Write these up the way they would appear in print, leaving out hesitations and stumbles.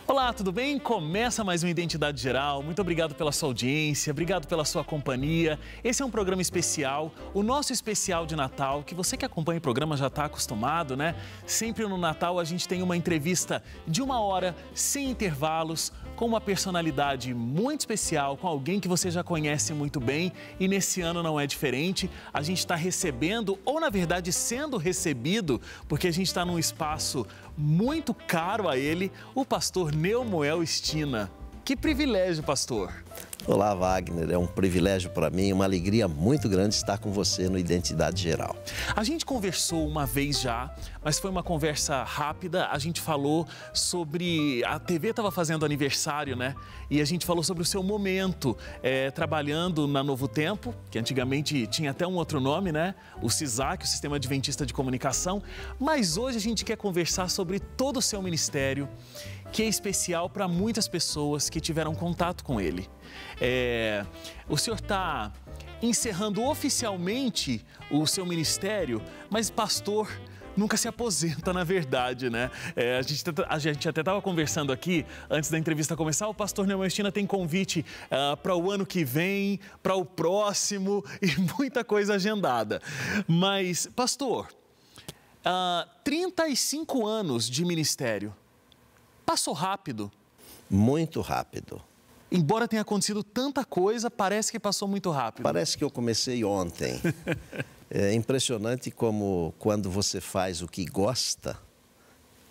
Olá, tudo bem? Começa mais uma Identidade Geral. Muito obrigado pela sua audiência, obrigado pela sua companhia. Esse é um programa especial, o nosso especial de Natal, que você que acompanha o programa já está acostumado, né? Sempre no Natal a gente tem uma entrevista de 1 hora, sem intervalos, com uma personalidade muito especial, com alguém que você já conhece muito bem. E nesse ano não é diferente. A gente está recebendo, ou na verdade sendo recebido, porque a gente está num espaço muito caro a ele, o pastor Neumoel Stina. Que privilégio, pastor! Olá, Wagner. É um privilégio para mim, uma alegria muito grande estar com você no Identidade Geral. A gente conversou uma vez já, mas foi uma conversa rápida. A gente falou sobre... A TV estava fazendo aniversário, né? E a gente falou sobre o seu momento trabalhando na Novo Tempo, que antigamente tinha até um outro nome, né? O SISAC, o Sistema Adventista de Comunicação. Mas hoje a gente quer conversar sobre todo o seu ministério, que é especial para muitas pessoas que tiveram contato com ele. O senhor está encerrando oficialmente o seu ministério, mas pastor nunca se aposenta, na verdade, né? A gente até estava conversando aqui, antes da entrevista começar, o pastor Neumoel Stina tem convite para o ano que vem, para o próximo e muita coisa agendada. Mas, pastor, 35 anos de ministério. Passou rápido? Muito rápido. Embora tenha acontecido tanta coisa, parece que passou muito rápido. Parece que eu comecei ontem. É impressionante como quando você faz o que gosta,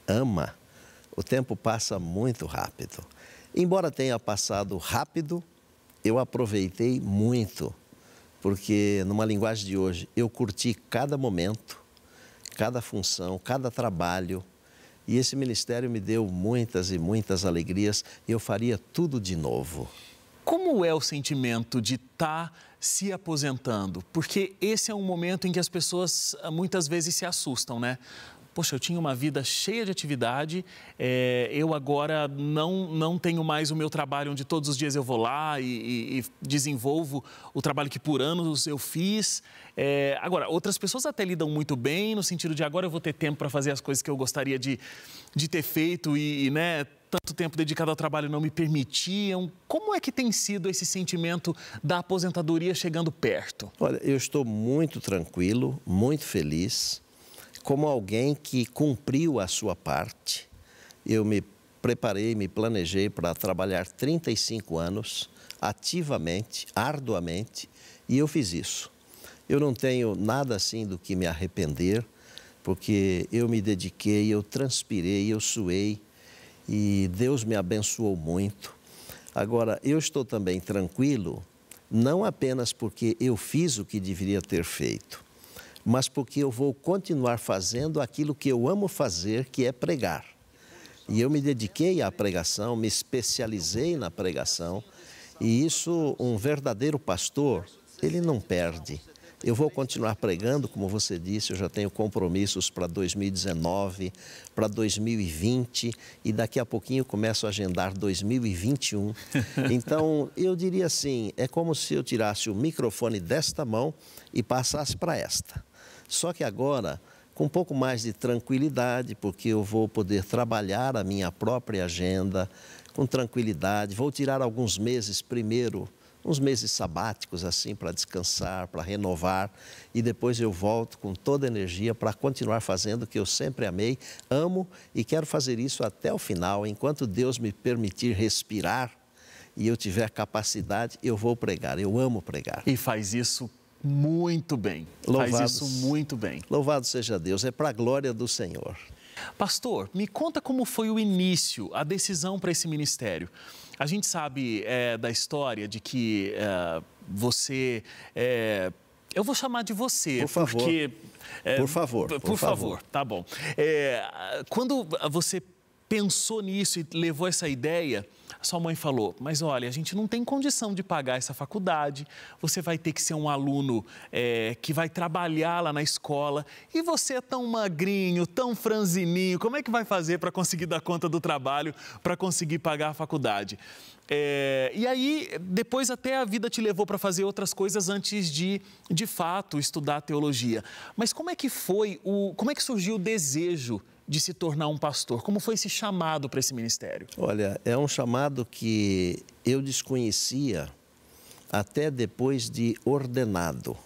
ama, o tempo passa muito rápido. Embora tenha passado rápido, eu aproveitei muito, porque numa linguagem de hoje, eu curti cada momento, cada função, cada trabalho. E esse ministério me deu muitas e muitas alegrias e eu faria tudo de novo. Como é o sentimento de estar se aposentando? Porque esse é um momento em que as pessoas muitas vezes se assustam, né? Poxa, eu tinha uma vida cheia de atividade, eu agora não tenho mais o meu trabalho onde todos os dias eu vou lá e desenvolvo o trabalho que por anos eu fiz. Agora, outras pessoas até lidam muito bem, no sentido de agora eu vou ter tempo para fazer as coisas que eu gostaria de ter feito e né, tanto tempo dedicado ao trabalho não me permitiam. Como é que tem sido esse sentimento da aposentadoria chegando perto? Olha, eu estou muito tranquilo, muito feliz. Como alguém que cumpriu a sua parte, eu me preparei, me planejei para trabalhar 35 anos, ativamente, arduamente, e eu fiz isso. Eu não tenho nada assim do que me arrepender, porque eu me dediquei, eu transpirei, eu suei, e Deus me abençoou muito. Agora, eu estou também tranquilo, não apenas porque eu fiz o que deveria ter feito, mas porque eu vou continuar fazendo aquilo que eu amo fazer, que é pregar. E eu me dediquei à pregação, me especializei na pregação, e isso, um verdadeiro pastor, ele não perde. Eu vou continuar pregando, como você disse, eu já tenho compromissos para 2019, para 2020 e daqui a pouquinho começo a agendar 2021. Então, eu diria assim, é como se eu tirasse o microfone desta mão e passasse para esta. Só que agora, com um pouco mais de tranquilidade, porque eu vou poder trabalhar a minha própria agenda com tranquilidade, vou tirar alguns meses primeiro, uns meses sabáticos assim para descansar, para renovar e depois eu volto com toda a energia para continuar fazendo o que eu sempre amei, amo e quero fazer isso até o final, enquanto Deus me permitir respirar e eu tiver capacidade, eu vou pregar, eu amo pregar. E faz isso muito bem. Faz isso muito bem. Louvado seja Deus, é para a glória do Senhor. Pastor, me conta como foi o início, a decisão para esse ministério. A gente sabe da história de que você... eu vou chamar de você, por favor. Porque... Por favor, tá bom. Quando você pensou nisso e levou essa ideia, sua mãe falou, mas olha, a gente não tem condição de pagar essa faculdade, você vai ter que ser um aluno que vai trabalhar lá na escola e você é tão magrinho, tão franzininho, como é que vai fazer para conseguir dar conta do trabalho, para conseguir pagar a faculdade? E aí, depois até a vida te levou para fazer outras coisas antes de fato, estudar teologia. Mas como é que foi, como é que surgiu o desejo de se tornar um pastor? Como foi esse chamado para esse ministério? Olha, é um chamado que eu desconhecia até depois de ordenado.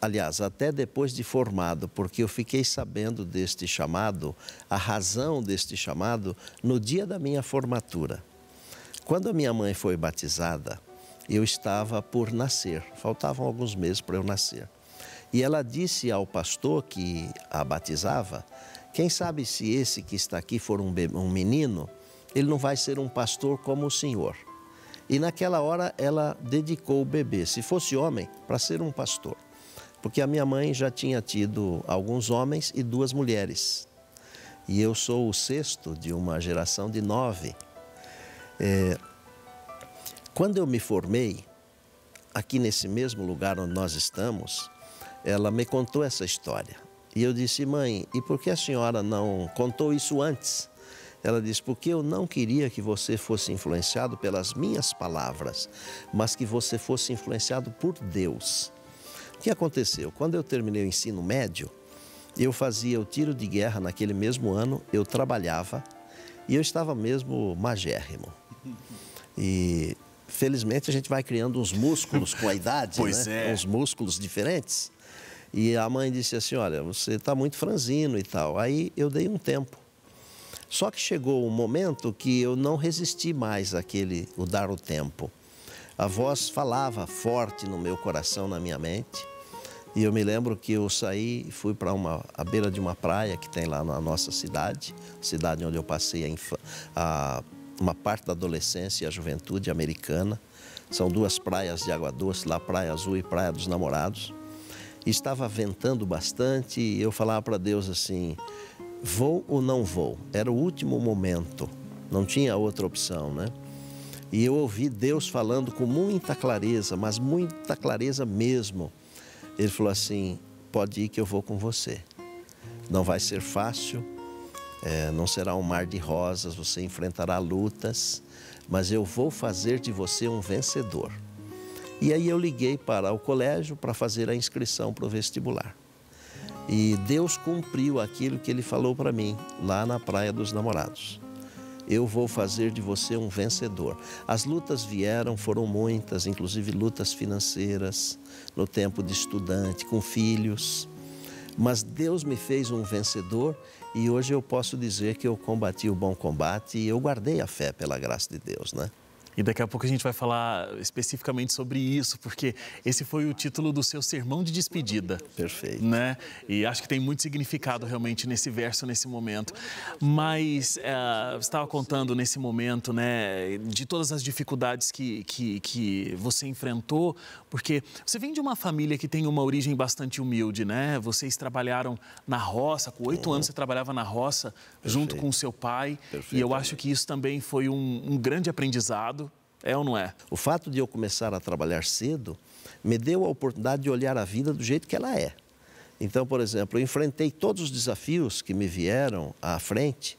Aliás, até depois de formado, porque eu fiquei sabendo deste chamado, a razão deste chamado, no dia da minha formatura. Quando a minha mãe foi batizada, eu estava por nascer, faltavam alguns meses para eu nascer. E ela disse ao pastor que a batizava, quem sabe se esse que está aqui for um menino, ele não vai ser um pastor como o senhor. E naquela hora ela dedicou o bebê, se fosse homem, para ser um pastor. Porque a minha mãe já tinha tido alguns homens e 2 mulheres. E eu sou o 6º de uma geração de 9. Quando eu me formei, aqui nesse mesmo lugar onde nós estamos, ela me contou essa história. E eu disse, mãe, e por que a senhora não contou isso antes? Ela disse, porque eu não queria que você fosse influenciado pelas minhas palavras, mas que você fosse influenciado por Deus. O que aconteceu? Quando eu terminei o ensino médio, eu fazia o tiro de guerra naquele mesmo ano, eu trabalhava e eu estava mesmo magérrimo. E felizmente a gente vai criando uns músculos com a idade, pois né? Uns músculos diferentes. E a mãe disse assim, olha, você está muito franzino e tal. Aí eu dei um tempo. Só que chegou um momento que eu não resisti mais o dar o tempo. A voz falava forte no meu coração, na minha mente. E eu me lembro que eu saí e fui para a beira de uma praia que tem lá na nossa cidade onde eu passei uma parte da adolescência e a juventude americana. São 2 praias de água doce, lá Praia Azul e Praia dos Namorados. E estava ventando bastante e eu falava para Deus assim, vou ou não vou? Era o último momento, não tinha outra opção, né? E eu ouvi Deus falando com muita clareza, mas muita clareza mesmo. Ele falou assim, pode ir que eu vou com você. Não vai ser fácil, não será um mar de rosas, você enfrentará lutas, mas eu vou fazer de você um vencedor. E aí eu liguei para o colégio para fazer a inscrição para o vestibular. E Deus cumpriu aquilo que Ele falou para mim, lá na Praia dos Namorados. Eu vou fazer de você um vencedor. As lutas vieram, foram muitas, inclusive lutas financeiras, no tempo de estudante, com filhos. Mas Deus me fez um vencedor e hoje eu posso dizer que eu combati o bom combate e eu guardei a fé pela graça de Deus, né? E daqui a pouco a gente vai falar especificamente sobre isso, porque esse foi o título do seu sermão de despedida. Perfeito. Né? E acho que tem muito significado realmente nesse verso, nesse momento. Mas você estava contando nesse momento, né, de todas as dificuldades que você enfrentou, porque você vem de uma família que tem uma origem bastante humilde, né? Vocês trabalharam na roça, com 8 anos você trabalhava na roça, junto com o seu pai. E eu acho que isso também foi um grande aprendizado. É ou não é? O fato de eu começar a trabalhar cedo me deu a oportunidade de olhar a vida do jeito que ela é. Então, por exemplo, eu enfrentei todos os desafios que me vieram à frente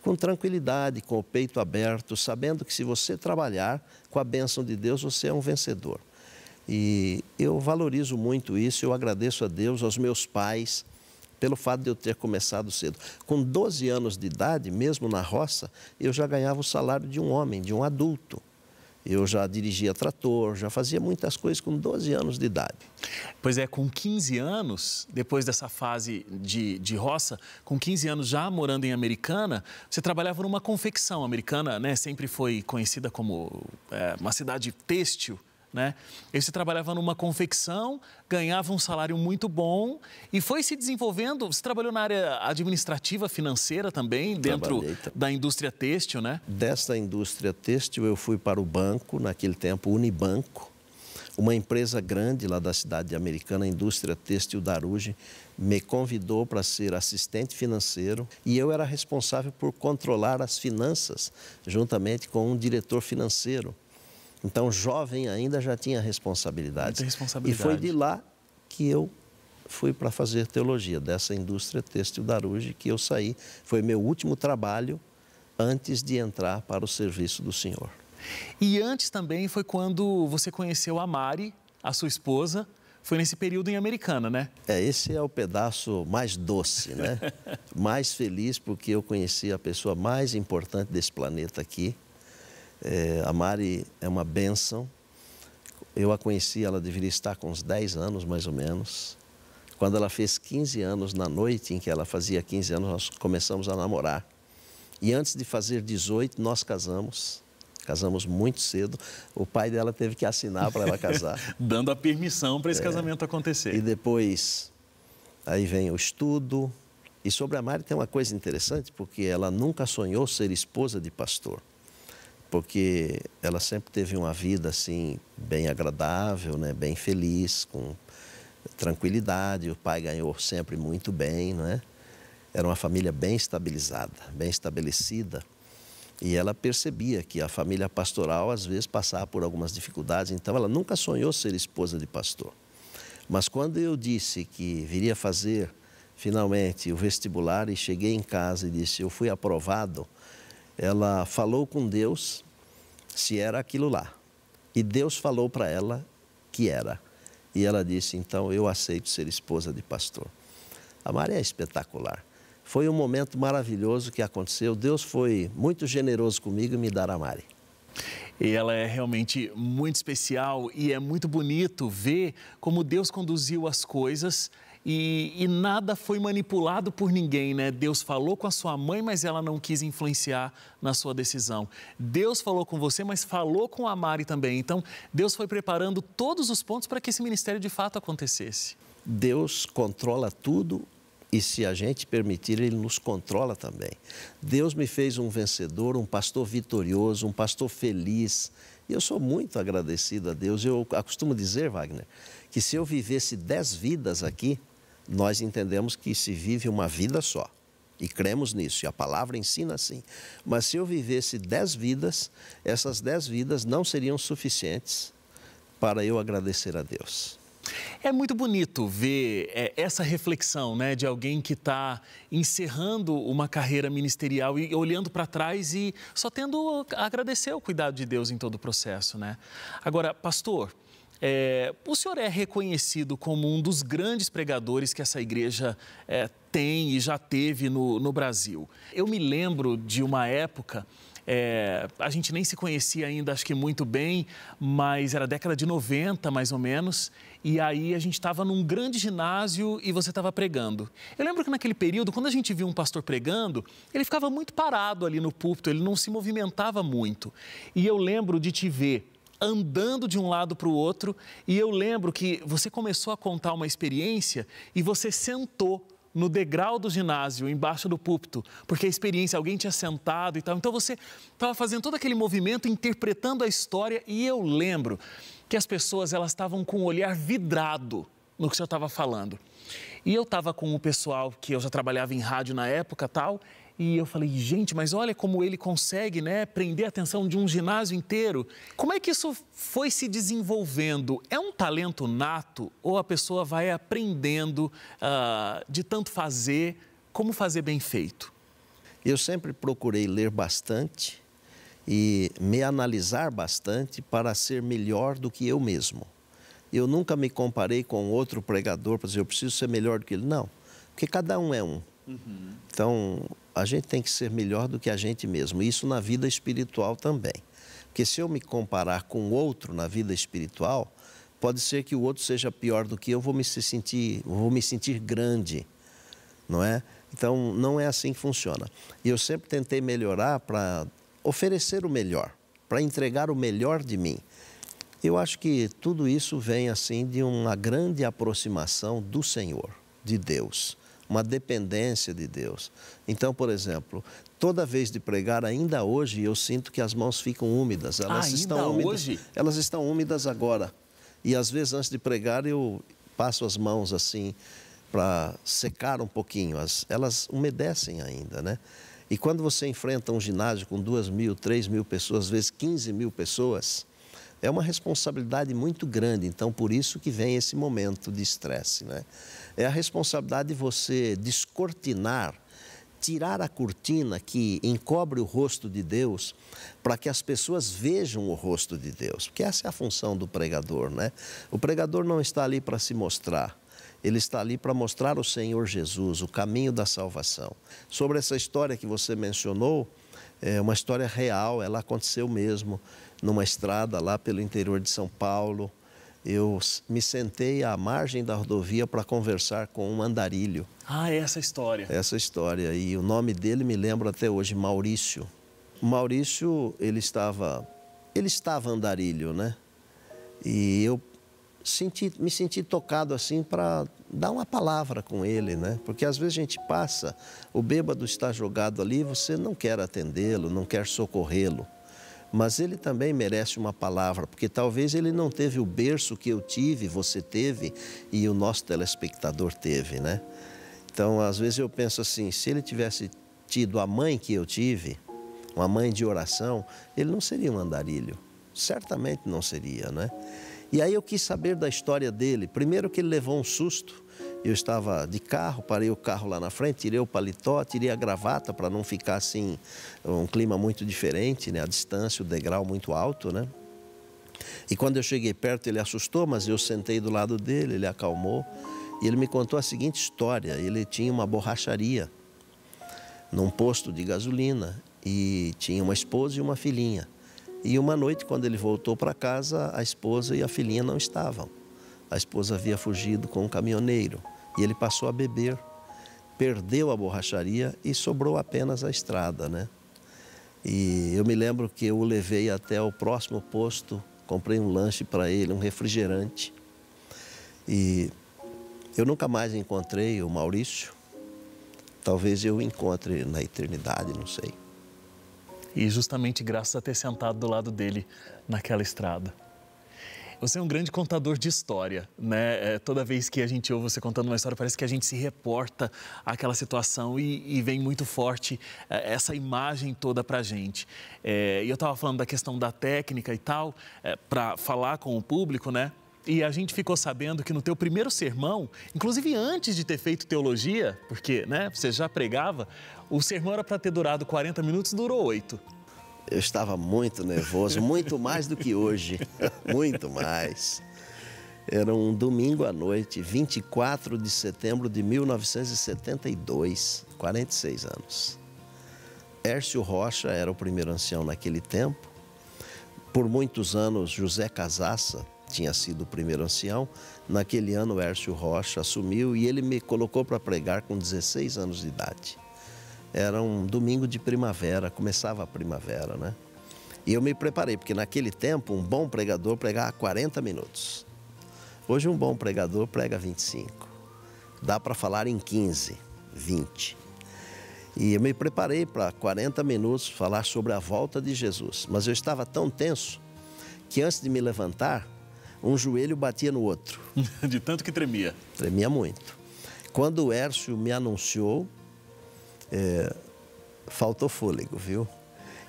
com tranquilidade, com o peito aberto, sabendo que se você trabalhar com a bênção de Deus, você é um vencedor. E eu valorizo muito isso, eu agradeço a Deus, aos meus pais, pelo fato de eu ter começado cedo. Com 12 anos de idade, mesmo na roça, eu já ganhava o salário de um homem, de um adulto. Eu já dirigia trator, já fazia muitas coisas com 12 anos de idade. Pois é, com 15 anos, depois dessa fase de roça, com 15 anos já morando em Americana, você trabalhava numa confecção. Americana, né, sempre foi conhecida como uma cidade têxtil, né? E você trabalhava numa confecção, ganhava um salário muito bom e foi se desenvolvendo. Você trabalhou na área administrativa, financeira também, dentro da indústria têxtil, né? Desta indústria têxtil eu fui para o banco, naquele tempo Unibanco, uma empresa grande lá da cidade de Americana, a indústria têxtil Daruge, me convidou para ser assistente financeiro e eu era responsável por controlar as finanças, juntamente com um diretor financeiro. Então, jovem ainda já tinha responsabilidades. Muita responsabilidade. E foi de lá que eu fui para fazer teologia, dessa indústria têxtil Daruge, que eu saí. Foi meu último trabalho antes de entrar para o serviço do Senhor. E antes também foi quando você conheceu a Mari, a sua esposa. foi nesse período em Americana, né? Esse é o pedaço mais doce, né? Mais feliz, porque eu conheci a pessoa mais importante desse planeta aqui. A Mari é uma bênção. Eu a conheci, ela deveria estar com uns 10 anos, mais ou menos. Quando ela fez 15 anos, na noite em que ela fazia 15 anos, nós começamos a namorar. E antes de fazer 18, nós casamos. Casamos muito cedo. O pai dela teve que assinar para ela casar. Dando a permissão para esse casamento acontecer. E depois, aí vem o estudo. E sobre a Mari tem uma coisa interessante, porque ela nunca sonhou ser esposa de pastor. Porque ela sempre teve uma vida, assim, bem agradável, né? Bem feliz, com tranquilidade. O pai ganhou sempre muito bem, não é? Era uma família bem estabilizada, bem estabelecida. E ela percebia que a família pastoral, às vezes, passava por algumas dificuldades. Então, ela nunca sonhou ser esposa de pastor. Mas quando eu disse que viria fazer, finalmente, o vestibular e cheguei em casa e disse, eu fui aprovado, ela falou com Deus se era aquilo lá. E Deus falou para ela que era. E ela disse, então, eu aceito ser esposa de pastor. A Mari é espetacular. Foi um momento maravilhoso que aconteceu. Deus foi muito generoso comigo em me dar a Mari. E ela é realmente muito especial e é muito bonito ver como Deus conduziu as coisas e nada foi manipulado por ninguém, né? Deus falou com a sua mãe, mas ela não quis influenciar na sua decisão. Deus falou com você, mas falou com a Mari também. Então, Deus foi preparando todos os pontos para que esse ministério de fato acontecesse. Deus controla tudo. E se a gente permitir, Ele nos controla também. Deus me fez um vencedor, um pastor vitorioso, um pastor feliz. E eu sou muito agradecido a Deus. Eu costumo dizer, Wagner, que se eu vivesse 10 vidas aqui, nós entendemos que se vive uma vida só. E cremos nisso, e a palavra ensina assim. Mas se eu vivesse 10 vidas, essas 10 vidas não seriam suficientes para eu agradecer a Deus. É muito bonito ver essa reflexão, né, de alguém que está encerrando uma carreira ministerial e olhando para trás e só tendo a agradecer o cuidado de Deus em todo o processo, né? Agora, pastor, o senhor é reconhecido como um dos grandes pregadores que essa igreja tem e já teve no Brasil. Eu me lembro de uma época... a gente nem se conhecia ainda, acho que muito bem, mas era década de 90, mais ou menos, e aí a gente estava num grande ginásio e você estava pregando. Eu lembro que naquele período, quando a gente viu um pastor pregando, ele ficava muito parado ali no púlpito, ele não se movimentava muito. E eu lembro de te ver andando de um lado para o outro, e eu lembro que você começou a contar uma experiência e você sentou no degrau do ginásio, embaixo do púlpito, porque a experiência, alguém tinha sentado e tal. Então, você estava fazendo todo aquele movimento, interpretando a história, e eu lembro que as pessoas, elas estavam com o olhar vidrado no que o senhor estava falando. E eu estava com o pessoal, que eu já trabalhava em rádio na época, tal, e eu falei, gente, mas olha como ele consegue, né, prender a atenção de um ginásio inteiro. Como é que isso foi se desenvolvendo? É um talento nato ou a pessoa vai aprendendo de tanto fazer, como fazer bem feito? Eu sempre procurei ler bastante e me analisar bastante para ser melhor do que eu mesmo. Eu nunca me comparei com outro pregador para dizer, eu preciso ser melhor do que ele. Não, porque cada um é um. Uhum. Então, a gente tem que ser melhor do que a gente mesmo. Isso na vida espiritual também. Porque se eu me comparar com outro na vida espiritual, pode ser que o outro seja pior do que eu, vou me sentir grande, não é? Então, não é assim que funciona. E eu sempre tentei melhorar para oferecer o melhor, para entregar o melhor de mim. Eu acho que tudo isso vem assim de uma grande aproximação do Senhor, de Deus, uma dependência de Deus. Então, por exemplo, toda vez de pregar, ainda hoje, eu sinto que as mãos ficam úmidas. Elas estão úmidas. Hoje? Elas estão úmidas agora. E às vezes, antes de pregar, eu passo as mãos assim para secar um pouquinho. Elas umedecem ainda, né? E quando você enfrenta um ginásio com 2.000, 3.000 pessoas, às vezes 15.000 pessoas, é uma responsabilidade muito grande. Então, por isso que vem esse momento de estresse, né? É a responsabilidade de você descortinar tirar a cortina que encobre o rosto de Deus para que as pessoas vejam o rosto de Deus. Porque essa é a função do pregador, né? O pregador não está ali para se mostrar. Ele está ali para mostrar o Senhor Jesus, o caminho da salvação. Sobre essa história que você mencionou, é uma história real, ela aconteceu mesmo numa estrada lá pelo interior de São Paulo. Eu me sentei à margem da rodovia para conversar com um andarilho. Ah, é essa história. Essa história. E o nome dele me lembro até hoje, Maurício. O Maurício, ele estava andarilho, né? E eu me senti tocado assim para dar uma palavra com ele, né? Porque às vezes a gente passa, o bêbado está jogado ali, você não quer atendê-lo, não quer socorrê-lo. Mas ele também merece uma palavra, porque talvez ele não teve o berço que eu tive, você teve e o nosso telespectador teve, né? Então, às vezes eu penso assim, se ele tivesse tido a mãe que eu tive, uma mãe de oração, ele não seria um andarilho. Certamente não seria, né? E aí eu quis saber da história dele. Primeiro que ele levou um susto. Eu estava de carro, parei o carro lá na frente, tirei o paletó, tirei a gravata para não ficar assim, um clima muito diferente, né? A distância, o degrau muito alto, né? E quando eu cheguei perto, ele assustou, mas eu sentei do lado dele, ele acalmou. E ele me contou a seguinte história: ele tinha uma borracharia num posto de gasolina e tinha uma esposa e uma filhinha. E uma noite, quando ele voltou para casa, a esposa e a filhinha não estavam. A esposa havia fugido com um caminhoneiro e ele passou a beber, perdeu a borracharia e sobrou apenas a estrada, né? E eu me lembro que eu o levei até o próximo posto, comprei um lanche para ele, um refrigerante. E eu nunca mais encontrei o Maurício. Talvez eu o encontre na eternidade, não sei. E justamente graças a ter sentado do lado dele naquela estrada. Você é um grande contador de história, né? Toda vez que a gente ouve você contando uma história, parece que a gente se reporta àquela situação e vem muito forte essa imagem toda pra gente. E eu estava falando da questão da técnica e tal, para falar com o público, né? E a gente ficou sabendo que no teu primeiro sermão, inclusive antes de ter feito teologia, porque, né, você já pregava, o sermão era para ter durado 40 minutos, durou 8. Eu estava muito nervoso, muito mais do que hoje, muito mais. Era um domingo à noite, 24 de setembro de 1972, 46 anos. Hércio Rocha era o primeiro ancião naquele tempo. Por muitos anos, José Casaça tinha sido o primeiro ancião. Naquele ano, Hércio Rocha assumiu e ele me colocou para pregar com 16 anos de idade. Era um domingo de primavera, começava a primavera, né? E eu me preparei, porque naquele tempo um bom pregador pregava 40 minutos. Hoje um bom pregador prega 25. Dá para falar em 15, 20. E eu me preparei para 40 minutos falar sobre a volta de Jesus. Mas eu estava tão tenso que antes de me levantar, um joelho batia no outro. De tanto que tremia. Tremia muito. Quando o Hércio me anunciou, faltou fôlego, viu?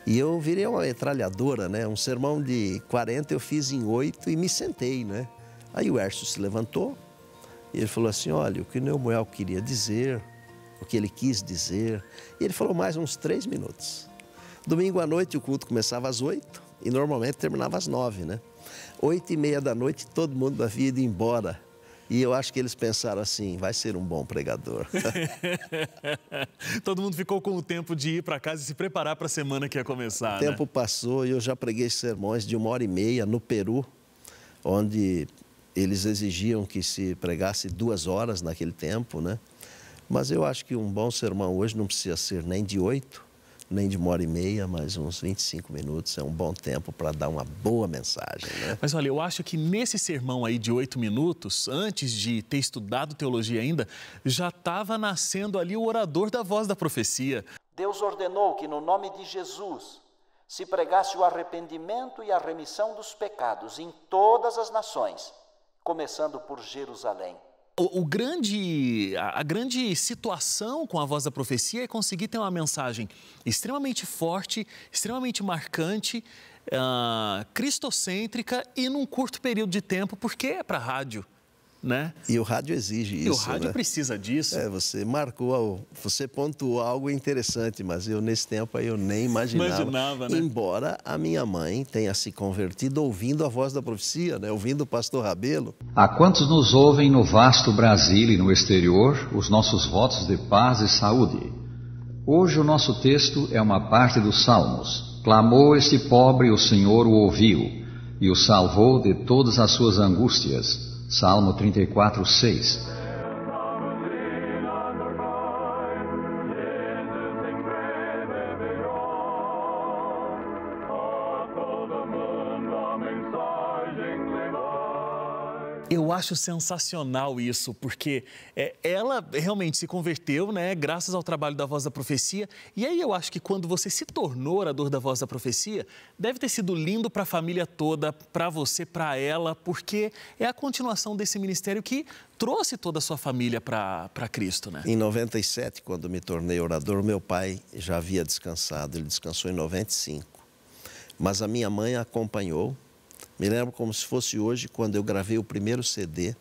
E eu virei uma metralhadora, né? Um sermão de 40 eu fiz em 8 e me sentei, né? Aí o Hércio se levantou e ele falou assim, olha, o que o Neumoel queria dizer, o que ele quis dizer. E ele falou mais uns 3 minutos. Domingo à noite o culto começava às 8 e normalmente terminava às 9, né? 8h30 da noite todo mundo havia ido embora. E eu acho que eles pensaram assim, vai ser um bom pregador. Todo mundo ficou com o tempo de ir para casa e se preparar para a semana que ia começar, O tempo passou e eu já preguei sermões de 1h30 no Peru, onde eles exigiam que se pregasse 2 horas naquele tempo, né? Mas eu acho que um bom sermão hoje não precisa ser nem de 8, nem de 1h30, mas uns 25 minutos é um bom tempo para dar uma boa mensagem, né? Mas olha, eu acho que nesse sermão aí de 8 minutos, antes de ter estudado teologia ainda, já estava nascendo ali o orador da voz da profecia. Deus ordenou que no nome de Jesus se pregasse o arrependimento e a remissão dos pecados em todas as nações, começando por Jerusalém. A grande situação com a voz da profecia é conseguir ter uma mensagem extremamente forte, extremamente marcante, cristocêntrica e num curto período de tempo, porque é para rádio. né? E o rádio exige isso, E o rádio né? precisa disso. Você marcou, você pontuou algo interessante, mas eu nesse tempo aí eu nem imaginava, né? Embora a minha mãe tenha se convertido ouvindo a voz da profecia, né? Ouvindo o pastor Rabelo. A quantos nos ouvem no vasto Brasil e no exterior, os nossos votos de paz e saúde. Hoje o nosso texto é uma parte dos Salmos. Clamou este pobre, o Senhor o ouviu, e o salvou de todas as suas angústias. Salmo 34, 6. Eu acho sensacional isso, porque ela realmente se converteu, né, graças ao trabalho da Voz da Profecia. E aí eu acho que quando você se tornou orador da Voz da Profecia, deve ter sido lindo para a família toda, para você, para ela, porque é a continuação desse ministério que trouxe toda a sua família para Cristo, né? Em 97, quando me tornei orador, meu pai já havia descansado, ele descansou em 95. Mas a minha mãe acompanhou. Me lembro como se fosse hoje, quando eu gravei o primeiro CD,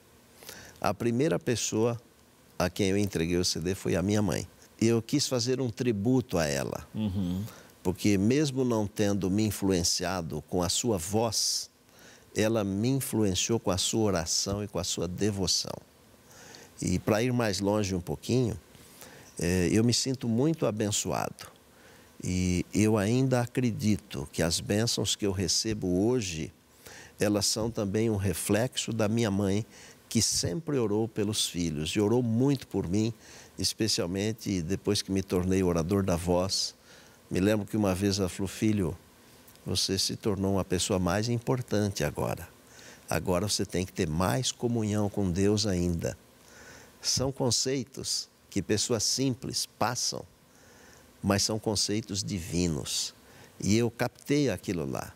a primeira pessoa a quem eu entreguei o CD foi a minha mãe. Eu quis fazer um tributo a ela, porque mesmo não tendo me influenciado com a sua voz, ela me influenciou com a sua oração e com a sua devoção. E para ir mais longe um pouquinho, eu me sinto muito abençoado. E eu ainda acredito que as bênçãos que eu recebo hoje, elas são também um reflexo da minha mãe, que sempre orou pelos filhos e orou muito por mim, especialmente depois que me tornei orador da Voz. Me lembro que uma vez ela falou: filho, você se tornou uma pessoa mais importante agora. Agora você tem que ter mais comunhão com Deus ainda. São conceitos que pessoas simples passam, mas são conceitos divinos. E eu captei aquilo lá.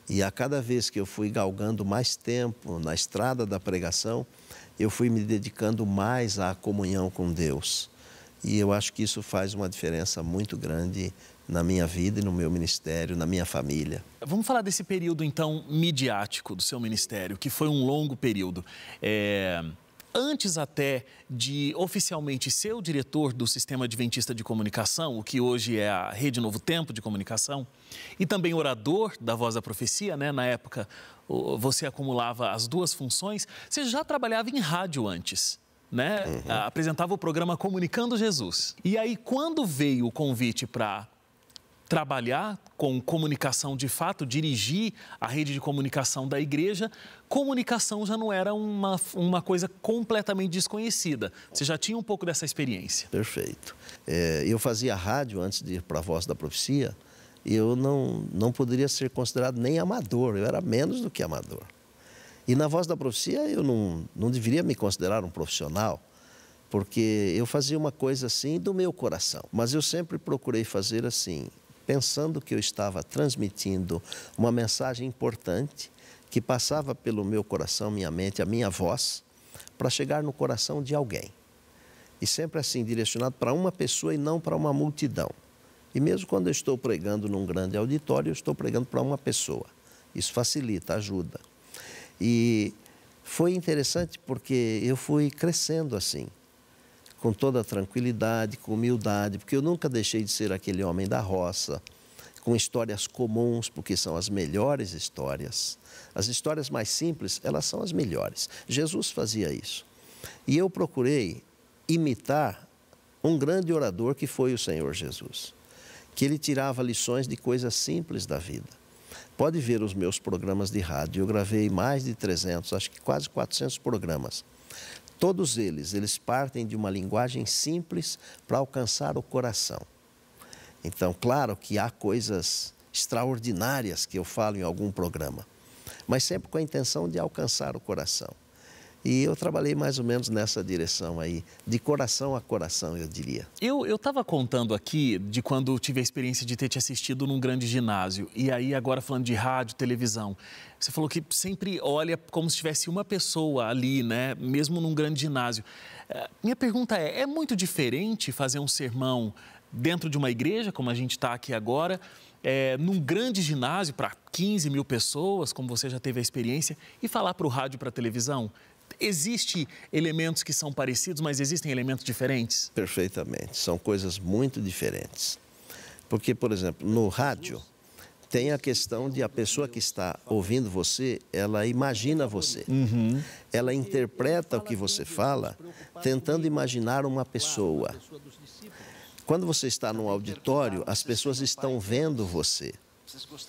E a cada vez que eu fui galgando mais tempo na estrada da pregação, eu fui me dedicando mais à comunhão com Deus. E eu acho que isso faz uma diferença muito grande na minha vida e no meu ministério, na minha família. Vamos falar desse período, então, midiático do seu ministério, que foi um longo período. Antes até de oficialmente ser o diretor do Sistema Adventista de Comunicação, o que hoje é a Rede Novo Tempo de Comunicação, e também orador da Voz da Profecia, né? Na época você acumulava as duas funções, você já trabalhava em rádio antes, né? Apresentava o programa Comunicando Jesus. E aí, quando veio o convite para trabalhar com comunicação de fato, dirigir a rede de comunicação da igreja, comunicação já não era uma coisa completamente desconhecida. Você já tinha um pouco dessa experiência. Perfeito. Eu fazia rádio antes de ir para a Voz da Profecia e eu não poderia ser considerado nem amador, eu era menos do que amador. E na Voz da Profecia eu não deveria me considerar um profissional, porque eu fazia uma coisa assim do meu coração. Mas eu sempre procurei fazer assim, pensando que eu estava transmitindo uma mensagem importante que passava pelo meu coração, minha mente, a minha voz, para chegar no coração de alguém. E sempre assim, direcionado para uma pessoa e não para uma multidão. E mesmo quando eu estou pregando num grande auditório, eu estou pregando para uma pessoa. Isso facilita, ajuda. E foi interessante porque eu fui crescendo assim, com toda a tranquilidade, com humildade, porque eu nunca deixei de ser aquele homem da roça, com histórias comuns, porque são as melhores histórias. As histórias mais simples, elas são as melhores. Jesus fazia isso. E eu procurei imitar um grande orador que foi o Senhor Jesus, que ele tirava lições de coisas simples da vida. Pode ver os meus programas de rádio, eu gravei mais de 300, acho que quase 400 programas. Todos eles partem de uma linguagem simples para alcançar o coração. Então, claro que há coisas extraordinárias que eu falo em algum programa, mas sempre com a intenção de alcançar o coração. E eu trabalhei mais ou menos nessa direção aí, de coração a coração, eu diria. Eu estava contando aqui de quando tive a experiência de ter te assistido num grande ginásio. E aí, agora falando de rádio, televisão, você falou que sempre olha como se tivesse uma pessoa ali, né? Mesmo num grande ginásio. Minha pergunta é muito diferente fazer um sermão dentro de uma igreja, como a gente está aqui agora, num grande ginásio para 15 mil pessoas, como você já teve a experiência, e falar para o rádio e para a televisão? Existem elementos que são parecidos, mas existem elementos diferentes? Perfeitamente, são coisas muito diferentes. Porque, por exemplo, no rádio, tem a questão de a pessoa que está ouvindo você, ela imagina você. Ela interpreta o que você fala, tentando imaginar uma pessoa. Quando você está num auditório, as pessoas estão vendo você.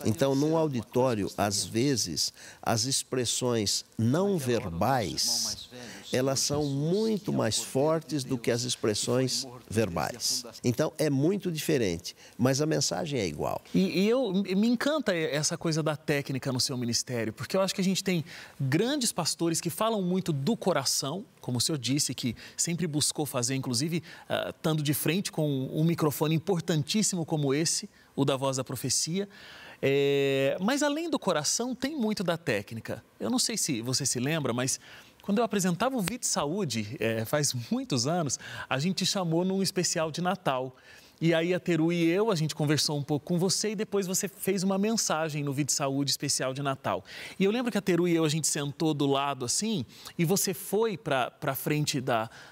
Então, num auditório, às vezes, as expressões não verbais, elas são muito mais fortes do que as expressões verbais. Então, é muito diferente, mas a mensagem é igual. E me encanta essa coisa da técnica no seu ministério, porque eu acho que a gente tem grandes pastores que falam muito do coração, como o senhor disse, que sempre buscou fazer, inclusive, estando de frente com um microfone importantíssimo como esse, o da Voz da Profecia. Mas além do coração, tem muito da técnica. Eu não sei se você se lembra, mas quando eu apresentava o Vite Saúde, faz muitos anos, a gente chamou num especial de Natal. E aí a Teru e eu, a gente conversou um pouco com você e depois você fez uma mensagem no Vite Saúde especial de Natal. E eu lembro que a Teru e eu, a gente sentou do lado assim e você foi para frente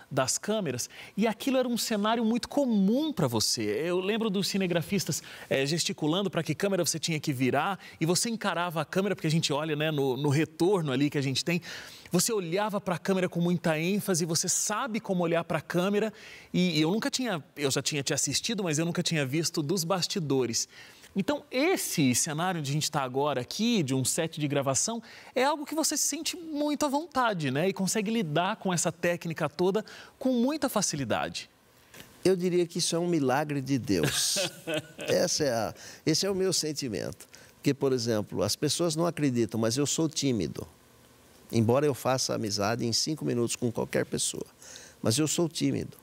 das câmeras e aquilo era um cenário muito comum para você. Eu lembro dos cinegrafistas gesticulando para que câmera você tinha que virar e você encarava a câmera, porque a gente olha, né, no retorno ali que a gente tem. Você olhava para a câmera com muita ênfase, você sabe como olhar para a câmera e eu já tinha te assistido, mas eu nunca tinha visto dos bastidores. Então, esse cenário onde a gente está agora aqui, de um set de gravação, é algo que você se sente muito à vontade, né? E consegue lidar com essa técnica toda com muita facilidade. Eu diria que isso é um milagre de Deus. Esse é o meu sentimento. Porque, por exemplo, as pessoas não acreditam, mas eu sou tímido. Embora eu faça amizade em 5 minutos com qualquer pessoa. Mas eu sou tímido.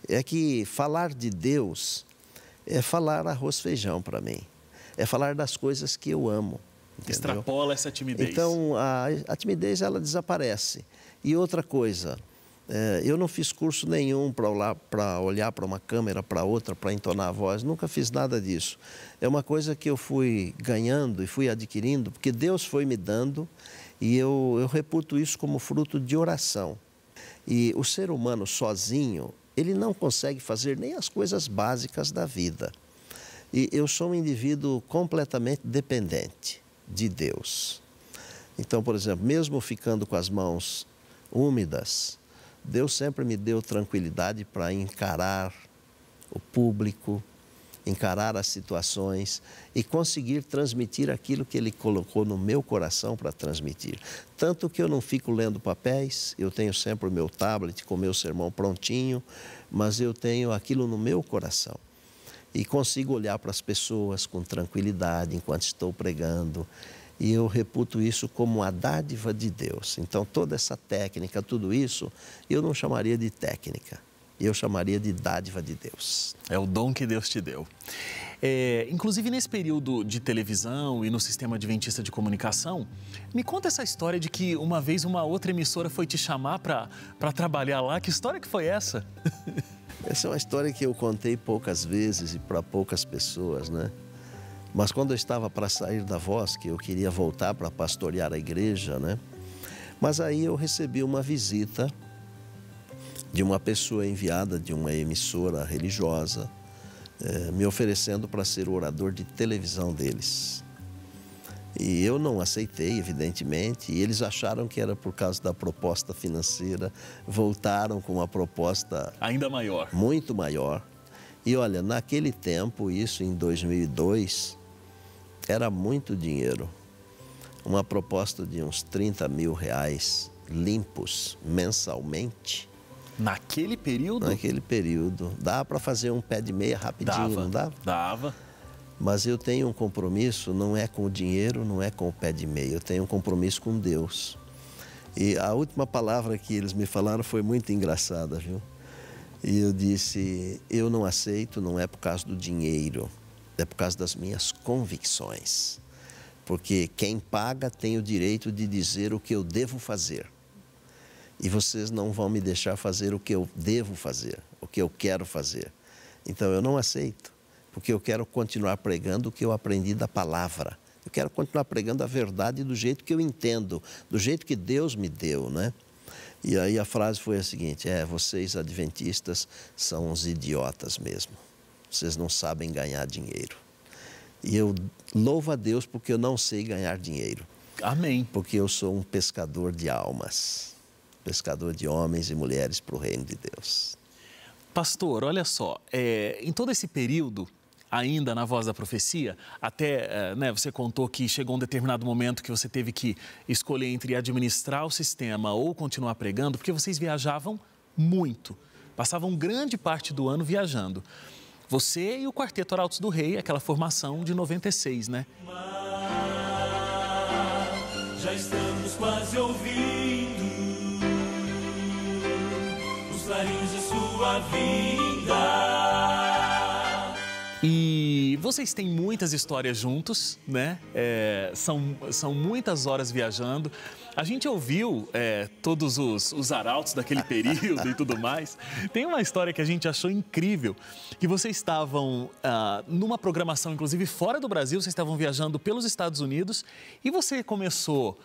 É que falar de Deus é falar arroz e feijão para mim. É falar das coisas que eu amo. Entendeu? Extrapola essa timidez. Então, a timidez, ela desaparece. E outra coisa, eu não fiz curso nenhum para olhar para uma câmera, para outra, para entonar a voz. Nunca fiz nada disso. É uma coisa que eu fui ganhando e fui adquirindo, porque Deus foi me dando. E eu reputo isso como fruto de oração. E o ser humano sozinho, ele não consegue fazer nem as coisas básicas da vida. E eu sou um indivíduo completamente dependente de Deus. Então, por exemplo, mesmo ficando com as mãos úmidas, Deus sempre me deu tranquilidade para encarar o público, encarar as situações e conseguir transmitir aquilo que Ele colocou no meu coração para transmitir. Tanto que eu não fico lendo papéis, eu tenho sempre o meu tablet com o meu sermão prontinho, mas eu tenho aquilo no meu coração. E consigo olhar para as pessoas com tranquilidade enquanto estou pregando. E eu reputo isso como uma dádiva de Deus. Então, toda essa técnica, tudo isso, eu não chamaria de técnica. Eu chamaria de dádiva de Deus. É o dom que Deus te deu. Inclusive, nesse período de televisão e no sistema adventista de comunicação, me conta essa história de que uma vez uma outra emissora foi te chamar para trabalhar lá. Que história que foi essa? Essa é uma história que eu contei poucas vezes e para poucas pessoas, né? Mas quando eu estava para sair da Voz, que eu queria voltar para pastorear a igreja, né? Mas aí eu recebi uma visita de uma pessoa enviada de uma emissora religiosa, me oferecendo para ser o orador de televisão deles. E eu não aceitei, evidentemente, e eles acharam que era por causa da proposta financeira, voltaram com uma proposta ainda maior, muito maior. E olha, naquele tempo, isso em 2002, era muito dinheiro. Uma proposta de uns R$30 mil limpos mensalmente. Naquele período? Naquele período. Dá para fazer um pé de meia rapidinho, não dava? Dava. Mas eu tenho um compromisso, não é com o dinheiro, não é com o pé de meia. Eu tenho um compromisso com Deus. E a última palavra que eles me falaram foi muito engraçada, viu? E eu disse, eu não aceito, não é por causa do dinheiro, é por causa das minhas convicções. Porque quem paga tem o direito de dizer o que eu devo fazer. E vocês não vão me deixar fazer o que eu devo fazer, o que eu quero fazer. Então eu não aceito, porque eu quero continuar pregando o que eu aprendi da palavra. Eu quero continuar pregando a verdade do jeito que eu entendo, do jeito que Deus me deu, né? E aí a frase foi a seguinte: vocês adventistas são uns idiotas mesmo. Vocês não sabem ganhar dinheiro. E eu louvo a Deus porque eu não sei ganhar dinheiro. Amém. Porque eu sou um pescador de almas, pescador de homens e mulheres para o reino de Deus. Pastor, olha só, em todo esse período, ainda na Voz da Profecia, até você contou que chegou um determinado momento que você teve que escolher entre administrar o sistema ou continuar pregando, porque vocês viajavam muito, passavam grande parte do ano viajando. Você e o Quarteto Arautos do Rei, aquela formação de 96, né? Já estamos quase ouvindo os clarins de sua vinda. E vocês têm muitas histórias juntos, né? São muitas horas viajando. A gente ouviu todos os arautos daquele período e tudo mais. Tem uma história que a gente achou incrível, que vocês estavam numa programação, inclusive fora do Brasil, vocês estavam viajando pelos Estados Unidos e você começou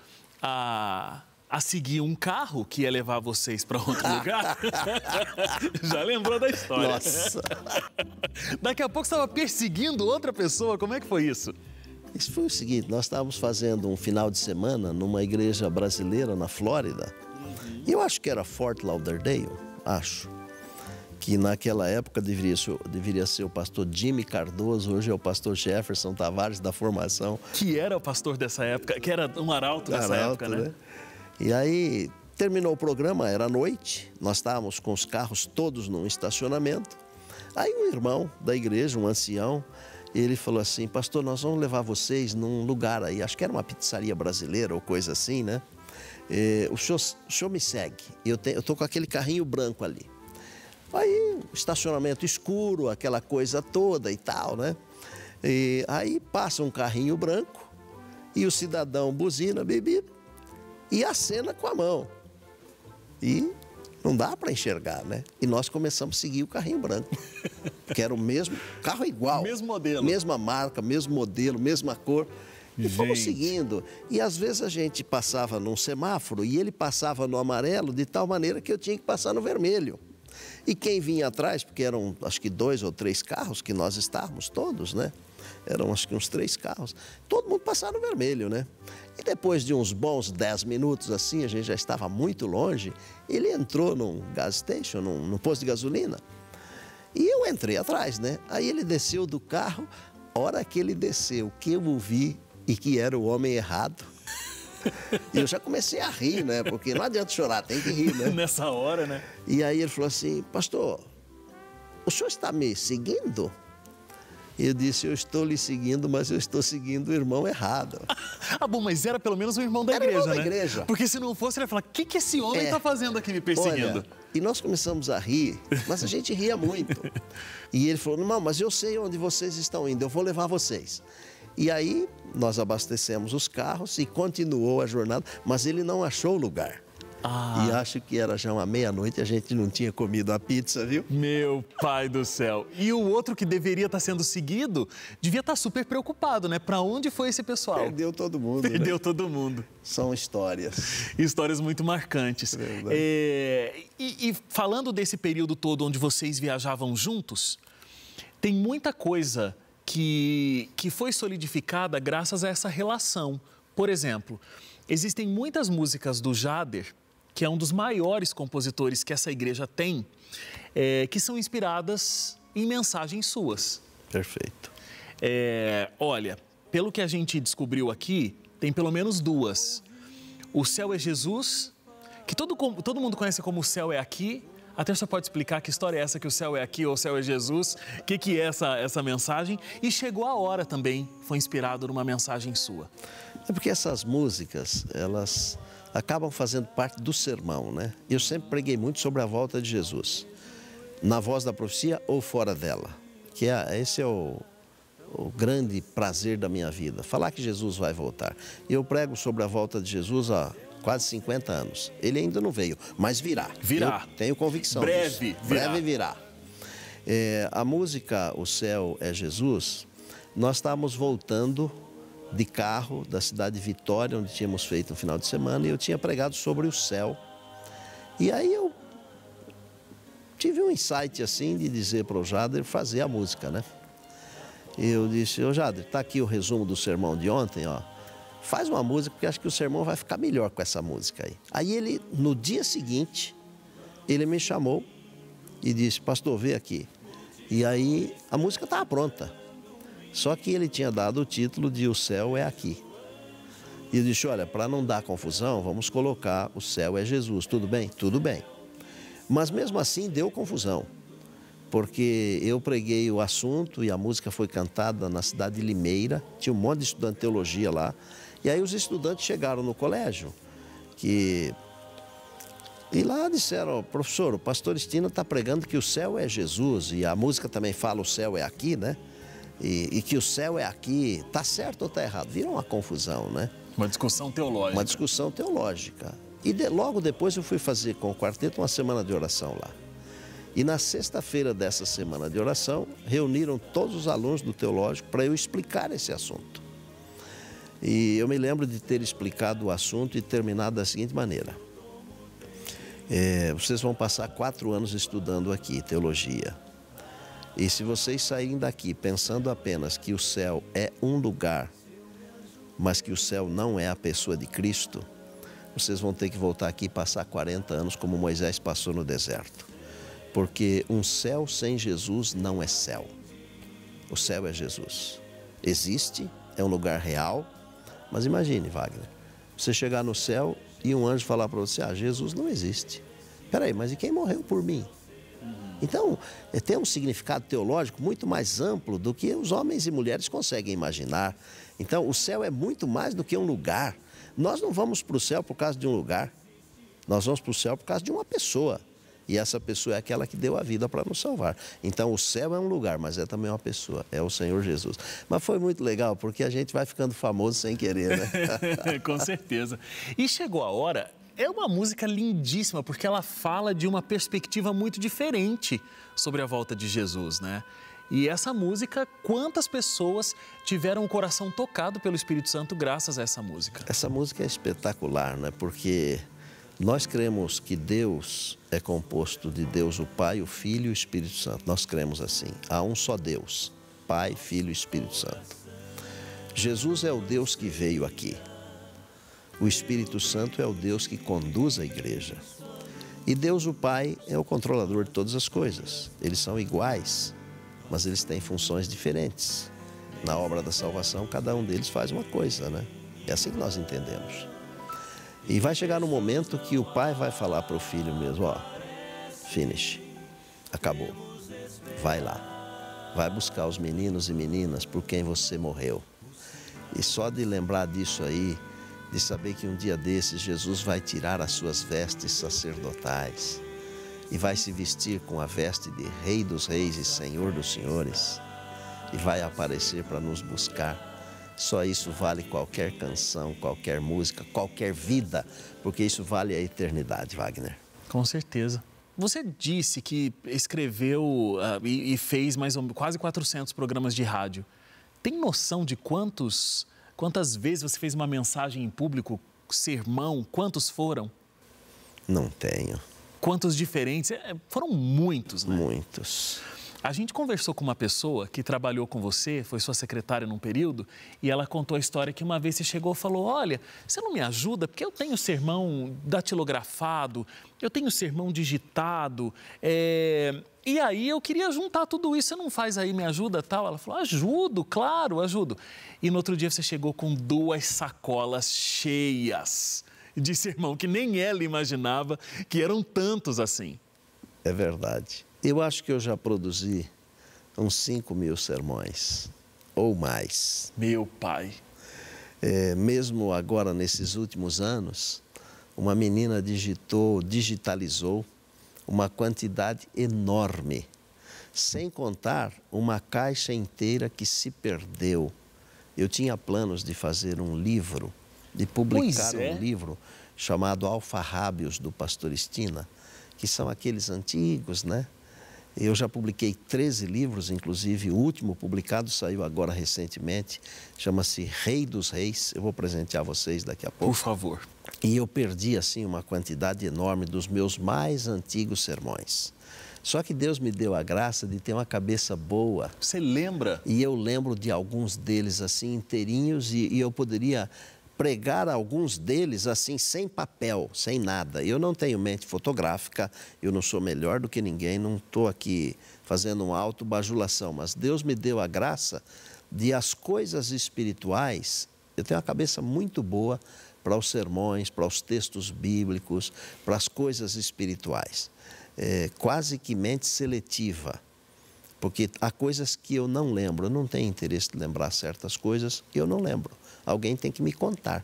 a seguir um carro que ia levar vocês para outro lugar. Já lembrou da história? Nossa! Daqui a pouco você estava perseguindo outra pessoa, como é que foi isso? Isso foi o seguinte: nós estávamos fazendo um final de semana numa igreja brasileira na Flórida. E eu acho que era Fort Lauderdale, acho. Que naquela época deveria ser o pastor Jimmy Cardoso, hoje é o pastor Jefferson Tavares da formação. Que era o pastor dessa época, que era um arauto nessa época, né? E aí, terminou o programa, era noite, nós estávamos com os carros todos num estacionamento. Aí um irmão da igreja, um ancião, ele falou assim: pastor, nós vamos levar vocês num lugar aí, acho que era uma pizzaria brasileira ou coisa assim, né? O senhor me segue, eu estou com aquele carrinho branco ali. Aí, estacionamento escuro, aquela coisa toda e tal, né? E aí passa um carrinho branco e o cidadão buzina, bibi, e acena com a mão. E não dá para enxergar, né? E nós começamos a seguir o carrinho branco, que era o mesmo carro igual. Mesmo modelo. Mesma marca, mesmo modelo, mesma cor. E fomos seguindo. E às vezes a gente passava num semáforo e ele passava no amarelo de tal maneira que eu tinha que passar no vermelho. E quem vinha atrás, porque eram acho que 2 ou 3 carros que nós estávamos todos, né? Eram acho que uns 3 carros. Todo mundo passava no vermelho, né? E depois de uns bons 10 minutos assim, a gente já estava muito longe, ele entrou num gas station, num posto de gasolina. E eu entrei atrás, né? Aí ele desceu do carro, a hora que ele desceu, que eu ouvi e que era o homem errado. E eu já comecei a rir, né? Porque não adianta chorar, tem que rir, né? Nessa hora, né? E aí ele falou assim: pastor, o senhor está me seguindo? Eu disse: eu estou lhe seguindo, mas eu estou seguindo o irmão errado. Ah, bom, mas era pelo menos um irmão da Era igreja, irmão da né? igreja. Porque se não fosse, ele ia falar: o que esse homem está fazendo aqui me perseguindo? Olha, e nós começamos a rir, mas a gente ria muito. E ele falou: não, mas eu sei onde vocês estão indo, eu vou levar vocês. E aí nós abastecemos os carros e continuou a jornada, mas ele não achou o lugar. E acho que era já uma meia-noite, a gente não tinha comido a pizza, viu? Meu pai do céu. E o outro que deveria estar sendo seguido, devia estar super preocupado, né? Para onde foi esse pessoal? Perdeu todo mundo, Perdeu né? todo mundo. São histórias. Histórias muito marcantes. E falando desse período todo onde vocês viajavam juntos, tem muita coisa que foi solidificada graças a essa relação. Por exemplo, existem muitas músicas do Jader, que é um dos maiores compositores que essa igreja tem, que são inspiradas em mensagens suas. Perfeito. Olha, pelo que a gente descobriu aqui, tem pelo menos 2. O Céu é Jesus, que todo mundo conhece como O Céu é Aqui. Até você pode explicar que história é essa, que o céu é aqui ou o céu é Jesus, o que é essa mensagem? E Chegou a Hora também foi inspirado numa mensagem sua. É porque essas músicas, elas acabam fazendo parte do sermão, né? Eu sempre preguei muito sobre a volta de Jesus, na Voz da Profecia ou fora dela, que esse é o grande prazer da minha vida, falar que Jesus vai voltar. Eu prego sobre a volta de Jesus há quase 50 anos. Ele ainda não veio, mas virá. Virá. Eu tenho convicção Breve disso. virá. Breve virá. A música O Céu é Jesus, nós estávamos voltando de carro da cidade de Vitória, onde tínhamos feito um final de semana, e eu tinha pregado sobre o céu. E aí eu tive um insight assim de dizer para o Jader fazer a música, né? Eu disse, ô Jader, tá aqui o resumo do sermão de ontem, ó. Faz uma música, porque acho que o sermão vai ficar melhor com essa música aí. Aí ele, no dia seguinte, ele me chamou e disse, pastor, vê aqui. E aí a música estava pronta. Só que ele tinha dado o título de O Céu é Aqui. E eu disse, olha, para não dar confusão, vamos colocar O Céu é Jesus. Tudo bem? Tudo bem. Mas mesmo assim deu confusão. Porque eu preguei o assunto e a música foi cantada na cidade de Limeira. Tinha um monte de estudante de teologia lá. E aí os estudantes chegaram no colégio e lá disseram, professor, o pastor Estina está pregando que o céu é Jesus. E a música também fala o céu é aqui, né? E que o céu é aqui. Está certo ou está errado? Viram uma confusão, né? Uma discussão teológica. Uma discussão teológica. E logo depois eu fui fazer com o quarteto uma semana de oração lá. E na sexta-feira dessa semana de oração, reuniram todos os alunos do teológico para eu explicar esse assunto. E eu me lembro de ter explicado o assunto e terminado da seguinte maneira. Vocês vão passar 4 anos estudando aqui teologia. E se vocês saírem daqui pensando apenas que o céu é um lugar, mas que o céu não é a pessoa de Cristo, vocês vão ter que voltar aqui e passar 40 anos como Moisés passou no deserto. Porque um céu sem Jesus não é céu. O céu é Jesus. Existe, é um lugar real, mas imagine, Wagner, você chegar no céu e um anjo falar para você, Jesus não existe. Peraí, mas e quem morreu por mim? Então, tem um significado teológico muito mais amplo do que os homens e mulheres conseguem imaginar. Então, o céu é muito mais do que um lugar. Nós não vamos para o céu por causa de um lugar. Nós vamos para o céu por causa de uma pessoa. E essa pessoa é aquela que deu a vida para nos salvar. Então, o céu é um lugar, mas é também uma pessoa. É o Senhor Jesus. Mas foi muito legal, porque a gente vai ficando famoso sem querer, né? Com certeza. E chegou a hora... É uma música lindíssima, porque ela fala de uma perspectiva muito diferente sobre a volta de Jesus, né? E essa música, quantas pessoas tiveram o coração tocado pelo Espírito Santo graças a essa música? Essa música é espetacular, né? Porque nós cremos que Deus é composto de Deus o Pai, o Filho e o Espírito Santo. Nós cremos assim. Há um só Deus, Pai, Filho e Espírito Santo. Jesus é o Deus que veio aqui. O Espírito Santo é o Deus que conduz a igreja. E Deus, o Pai, é o controlador de todas as coisas. Eles são iguais, mas eles têm funções diferentes. Na obra da salvação, cada um deles faz uma coisa, né? É assim que nós entendemos. E vai chegar no momento que o Pai vai falar para o Filho mesmo, ó, finish, acabou. Vai lá, vai buscar os meninos e meninas por quem você morreu. E só de lembrar disso aí, de saber que um dia desses Jesus vai tirar as suas vestes sacerdotais e vai se vestir com a veste de Rei dos Reis e Senhor dos Senhores e vai aparecer para nos buscar. Só isso vale qualquer canção, qualquer música, qualquer vida, porque isso vale a eternidade, Wagner. Com certeza. Você disse que escreveu e fez quase 400 programas de rádio. Tem noção de quantas vezes você fez uma mensagem em público, sermão, quantos foram? Não tenho. Quantos diferentes? Foram muitos, né? Muitos. A gente conversou com uma pessoa que trabalhou com você, foi sua secretária num período, e ela contou a história que uma vez você chegou e falou, olha, você não me ajuda? Porque eu tenho sermão datilografado, eu tenho sermão digitado, e aí eu queria juntar tudo isso, você não faz aí, me ajuda tal? Ela falou, ajudo, claro, ajudo. E no outro dia você chegou com 2 sacolas cheias de sermão, que nem ela imaginava que eram tantos assim. É verdade. Eu acho que eu já produzi uns 5.000 sermões, ou mais. Meu pai. Mesmo agora, nesses últimos anos, uma menina digitalizou uma quantidade enorme, sem contar uma caixa inteira que se perdeu. Eu tinha planos de fazer um livro, de publicar um livro chamado Alfarrábios, do pastor Estina, que são aqueles antigos, né? Eu já publiquei 13 livros, inclusive o último publicado saiu agora recentemente, chama-se Rei dos Reis. Eu vou presentear vocês daqui a pouco. Por favor. E eu perdi, assim, uma quantidade enorme dos meus mais antigos sermões. Só que Deus me deu a graça de ter uma cabeça boa. Você lembra? E eu lembro de alguns deles, assim, inteirinhos, e eu poderia pregar alguns deles, assim, sem papel, sem nada. Eu não tenho mente fotográfica, eu não sou melhor do que ninguém, não estou aqui fazendo uma autobajulação, mas Deus me deu a graça de as coisas espirituais. Eu tenho uma cabeça muito boa para os sermões, para os textos bíblicos, para as coisas espirituais. Quase que mente seletiva, porque há coisas que eu não lembro, eu não tenho interesse de lembrar certas coisas que eu não lembro. Alguém tem que me contar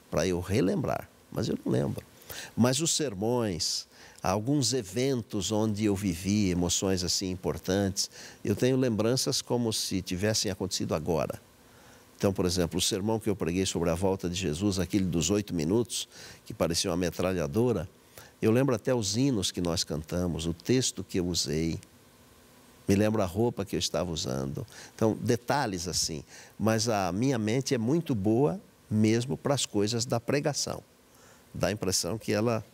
para eu relembrar, mas eu não lembro. Mas os sermões, alguns eventos onde eu vivi emoções assim importantes, eu tenho lembranças como se tivessem acontecido agora. Então, por exemplo, o sermão que eu preguei sobre a volta de Jesus, aquele dos 8 minutos, que parecia uma metralhadora, eu lembro até os hinos que nós cantamos, o texto que eu usei, me lembro a roupa que eu estava usando. Então, detalhes assim, mas a minha mente é muito boa mesmo para as coisas da pregação. Dá a impressão que ela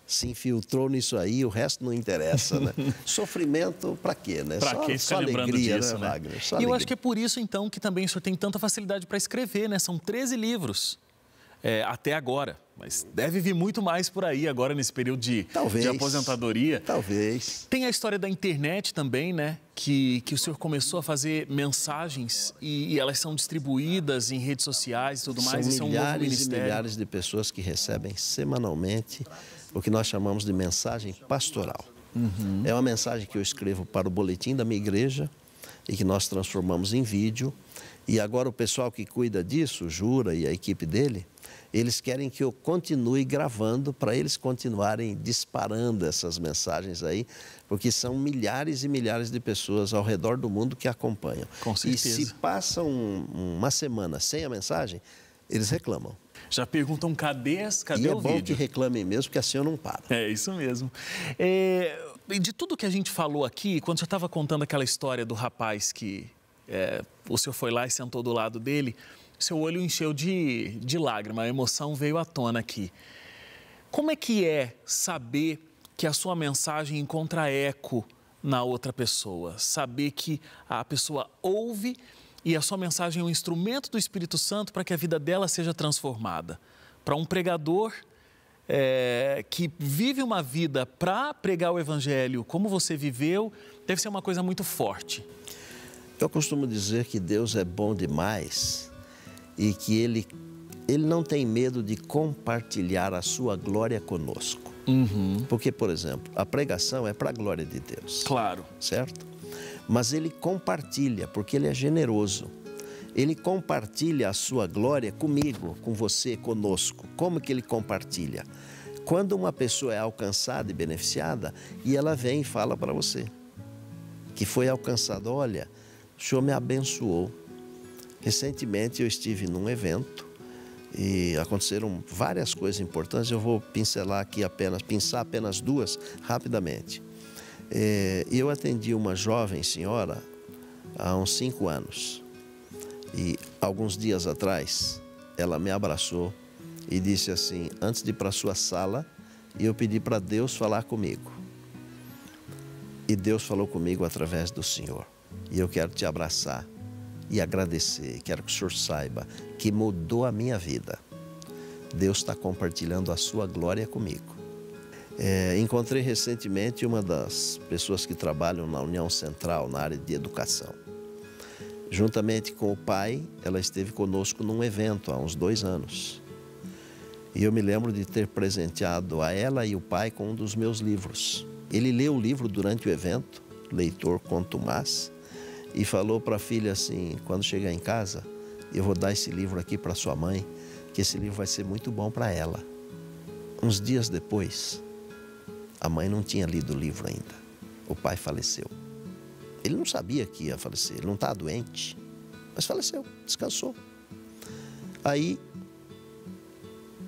se infiltrou nisso aí, o resto não interessa, né? Sofrimento para quê, né? Para que só lembrando alegria, disso, né, né? Wagner? Só E eu alegria. acho que é por isso, então, que também o senhor tem tanta facilidade para escrever, né? São 13 livros. Até agora, mas deve vir muito mais por aí agora nesse período de aposentadoria. Talvez. Tem a história da internet também, né? Que o senhor começou a fazer mensagens e elas são distribuídas em redes sociais e tudo mais. São Isso é um novo milhares e ministério. milhares de pessoas que recebem semanalmente o que nós chamamos de mensagem pastoral. É uma mensagem que eu escrevo para o boletim da minha igreja e que nós transformamos em vídeo. E agora o pessoal que cuida disso, o Jura e a equipe dele, eles querem que eu continue gravando para eles continuarem disparando essas mensagens aí, porque são milhares e milhares de pessoas ao redor do mundo que acompanham. Com certeza. E se passam uma semana sem a mensagem, eles reclamam. Já perguntam cadê E é o bom vídeo? que reclamem mesmo, porque assim eu não paro. É isso mesmo. E de tudo que a gente falou aqui, quando você estava contando aquela história do rapaz que o senhor foi lá e sentou do lado dele, seu olho encheu de lágrima, a emoção veio à tona aqui. Como é que é saber que a sua mensagem encontra eco na outra pessoa? Saber que a pessoa ouve e a sua mensagem é um instrumento do Espírito Santo para que a vida dela seja transformada. Para um pregador que vive uma vida para pregar o Evangelho como você viveu, deve ser uma coisa muito forte. Eu costumo dizer que Deus é bom demais e que Ele não tem medo de compartilhar a sua glória conosco. Porque, por exemplo, a pregação é para a glória de Deus. Claro. Certo? Mas Ele compartilha, porque Ele é generoso. Ele compartilha a sua glória comigo, com você, conosco. Como que Ele compartilha? Quando uma pessoa é alcançada e beneficiada, e ela vem e fala para você que foi alcançada, olha, o Senhor me abençoou. Recentemente eu estive num evento e aconteceram várias coisas importantes. Eu vou pincelar aqui pensar apenas duas rapidamente. Eu atendi uma jovem senhora há uns 5 anos e alguns dias atrás ela me abraçou e disse assim: antes de ir para a sua sala, eu pedi para Deus falar comigo. E Deus falou comigo através do Senhor. E eu quero te abraçar e agradecer. Quero que o Senhor saiba que mudou a minha vida. Deus está compartilhando a sua glória comigo. Encontrei recentemente uma das pessoas que trabalham na União Central, na área de educação. Juntamente com o pai, ela esteve conosco num evento há uns 2 anos. E eu me lembro de ter presenteado a ela e o pai com um dos meus livros. Ele leu o livro durante o evento, leitor contumaz, e falou para a filha assim: quando chegar em casa, eu vou dar esse livro aqui para sua mãe, que esse livro vai ser muito bom para ela. Uns dias depois, a mãe não tinha lido o livro ainda. O pai faleceu. Ele não sabia que ia falecer, ele não está doente, mas faleceu, descansou. Aí,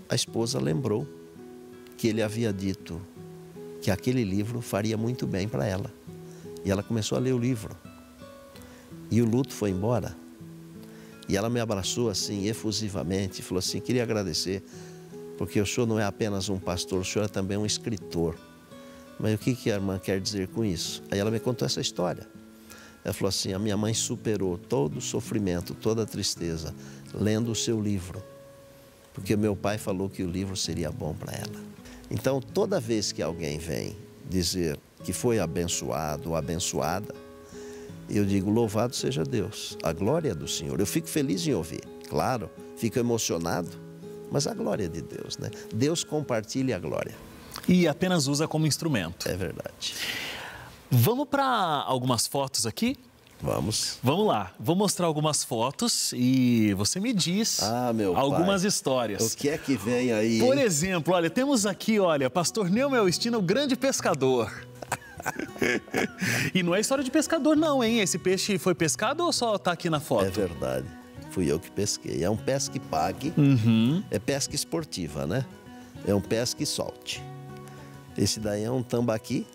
a esposa lembrou que ele havia dito que aquele livro faria muito bem para ela. E ela começou a ler o livro. E o luto foi embora. E ela me abraçou assim efusivamente e falou assim: queria agradecer porque o senhor não é apenas um pastor, o senhor é também um escritor. Mas o que a irmã quer dizer com isso? Aí ela me contou essa história. Ela falou assim, a minha mãe superou todo o sofrimento, toda a tristeza, lendo o seu livro. Porque meu pai falou que o livro seria bom para ela. Então, toda vez que alguém vem dizer que foi abençoado ou abençoada, eu digo, louvado seja Deus, a glória é do Senhor. Eu fico feliz em ouvir, claro, fico emocionado, mas a glória é de Deus, né? Deus compartilha a glória. E apenas usa como instrumento. É verdade. Vamos para algumas fotos aqui? Vamos. Vamos lá, vou mostrar algumas fotos e você me diz algumas histórias. O que é que vem aí? Por exemplo, olha, temos aqui, olha, pastor Neumel Estina, o grande pescador. E não é história de pescador não, hein? Esse peixe foi pescado ou só tá aqui na foto? É verdade, fui eu que pesquei. É um pesque pague, é pesca esportiva, né? É um pesque e solte. Esse daí é um tambaqui,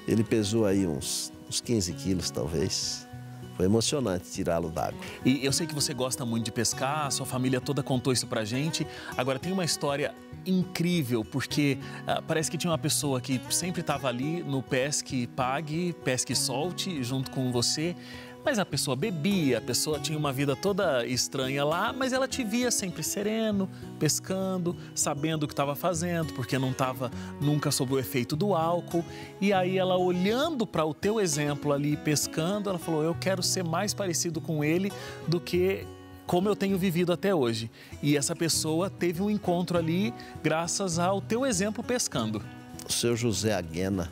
ele pesou aí uns 15 quilos talvez. Foi emocionante tirá-lo d'água. E eu sei que você gosta muito de pescar, a sua família toda contou isso pra gente. Agora, tem uma história incrível, porque parece que tinha uma pessoa que sempre estava ali no pesque pague, pesque solte, junto com você. Mas a pessoa bebia, a pessoa tinha uma vida toda estranha lá, mas ela te via sempre sereno, pescando, sabendo o que estava fazendo, porque não estava nunca sob o efeito do álcool. E aí ela, olhando para o teu exemplo ali pescando, ela falou, eu quero ser mais parecido com ele do que como eu tenho vivido até hoje. E essa pessoa teve um encontro ali graças ao teu exemplo pescando. O seu José Aguena,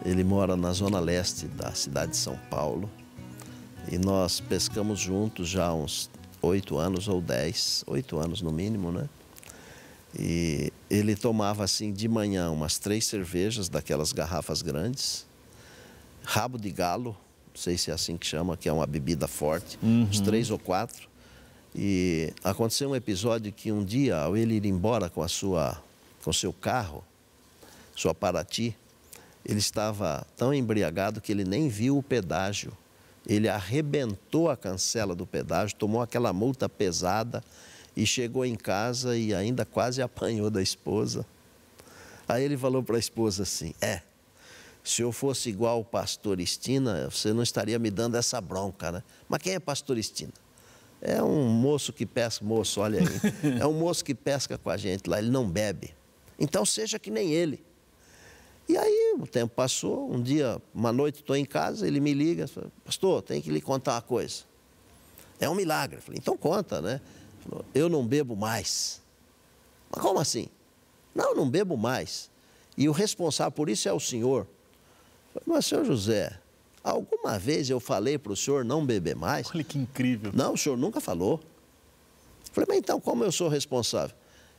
ele mora na zona leste da cidade de São Paulo. E nós pescamos juntos já há uns 8 anos ou 10, 8 anos no mínimo, né? E ele tomava assim de manhã umas 3 cervejas daquelas garrafas grandes, rabo de galo, não sei se é assim que chama, que é uma bebida forte, uns 3 ou 4. E aconteceu um episódio que um dia, ao ele ir embora com seu carro, sua Paraty, ele estava tão embriagado que ele nem viu o pedágio. Ele arrebentou a cancela do pedágio, tomou aquela multa pesada e chegou em casa e ainda quase apanhou da esposa. Aí ele falou para a esposa assim, se eu fosse igual o pastor Estina, você não estaria me dando essa bronca, né? Mas quem é pastor Estina? É um moço que pesca, olha aí, é um moço que pesca com a gente lá, ele não bebe. Então seja que nem ele. E aí o tempo passou, um dia, uma noite estou em casa, ele me liga, fala, pastor, tenho que lhe contar uma coisa. É um milagre. Eu falei, então conta, né? Ele falou, eu não bebo mais. Mas como assim? Não bebo mais. E o responsável por isso é o senhor. Eu falei, mas senhor José, alguma vez eu falei para o senhor não beber mais? Olha que incrível. Não, o senhor nunca falou. Eu falei, mas então como eu sou responsável?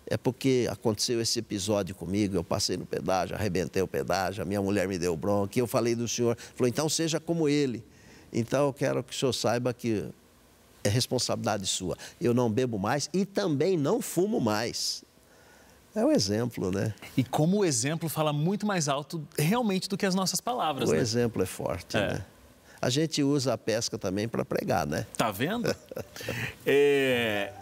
É porque aconteceu esse episódio comigo, eu passei no pedágio, arrebentei o pedágio, a minha mulher me deu bronca, e eu falei do senhor, falou, então seja como ele. Então eu quero que o senhor saiba que é responsabilidade sua. Eu não bebo mais e também não fumo mais. É o exemplo, né? E como o exemplo fala muito mais alto realmente do que as nossas palavras, né? O exemplo é forte, né? A gente usa a pesca também para pregar, né? Tá vendo?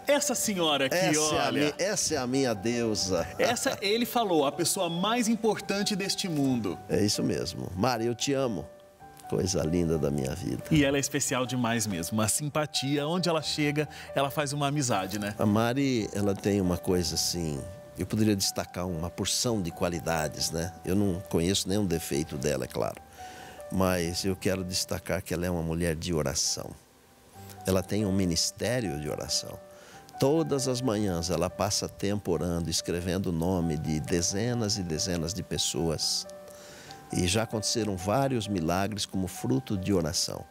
Essa senhora aqui, olha... Essa é a minha deusa. Essa, ele falou, a pessoa mais importante deste mundo. É isso mesmo. Mari, eu te amo. Coisa linda da minha vida. E ela é especial demais mesmo. Uma simpatia, onde ela chega, ela faz uma amizade, né? A Mari, ela tem uma coisa assim... Eu poderia destacar uma porção de qualidades, né? Eu não conheço nenhum defeito dela, é claro. Mas eu quero destacar que ela é uma mulher de oração. Ela tem um ministério de oração. Todas as manhãs ela passa tempo orando, escrevendo o nome de dezenas e dezenas de pessoas. E já aconteceram vários milagres como fruto de oração.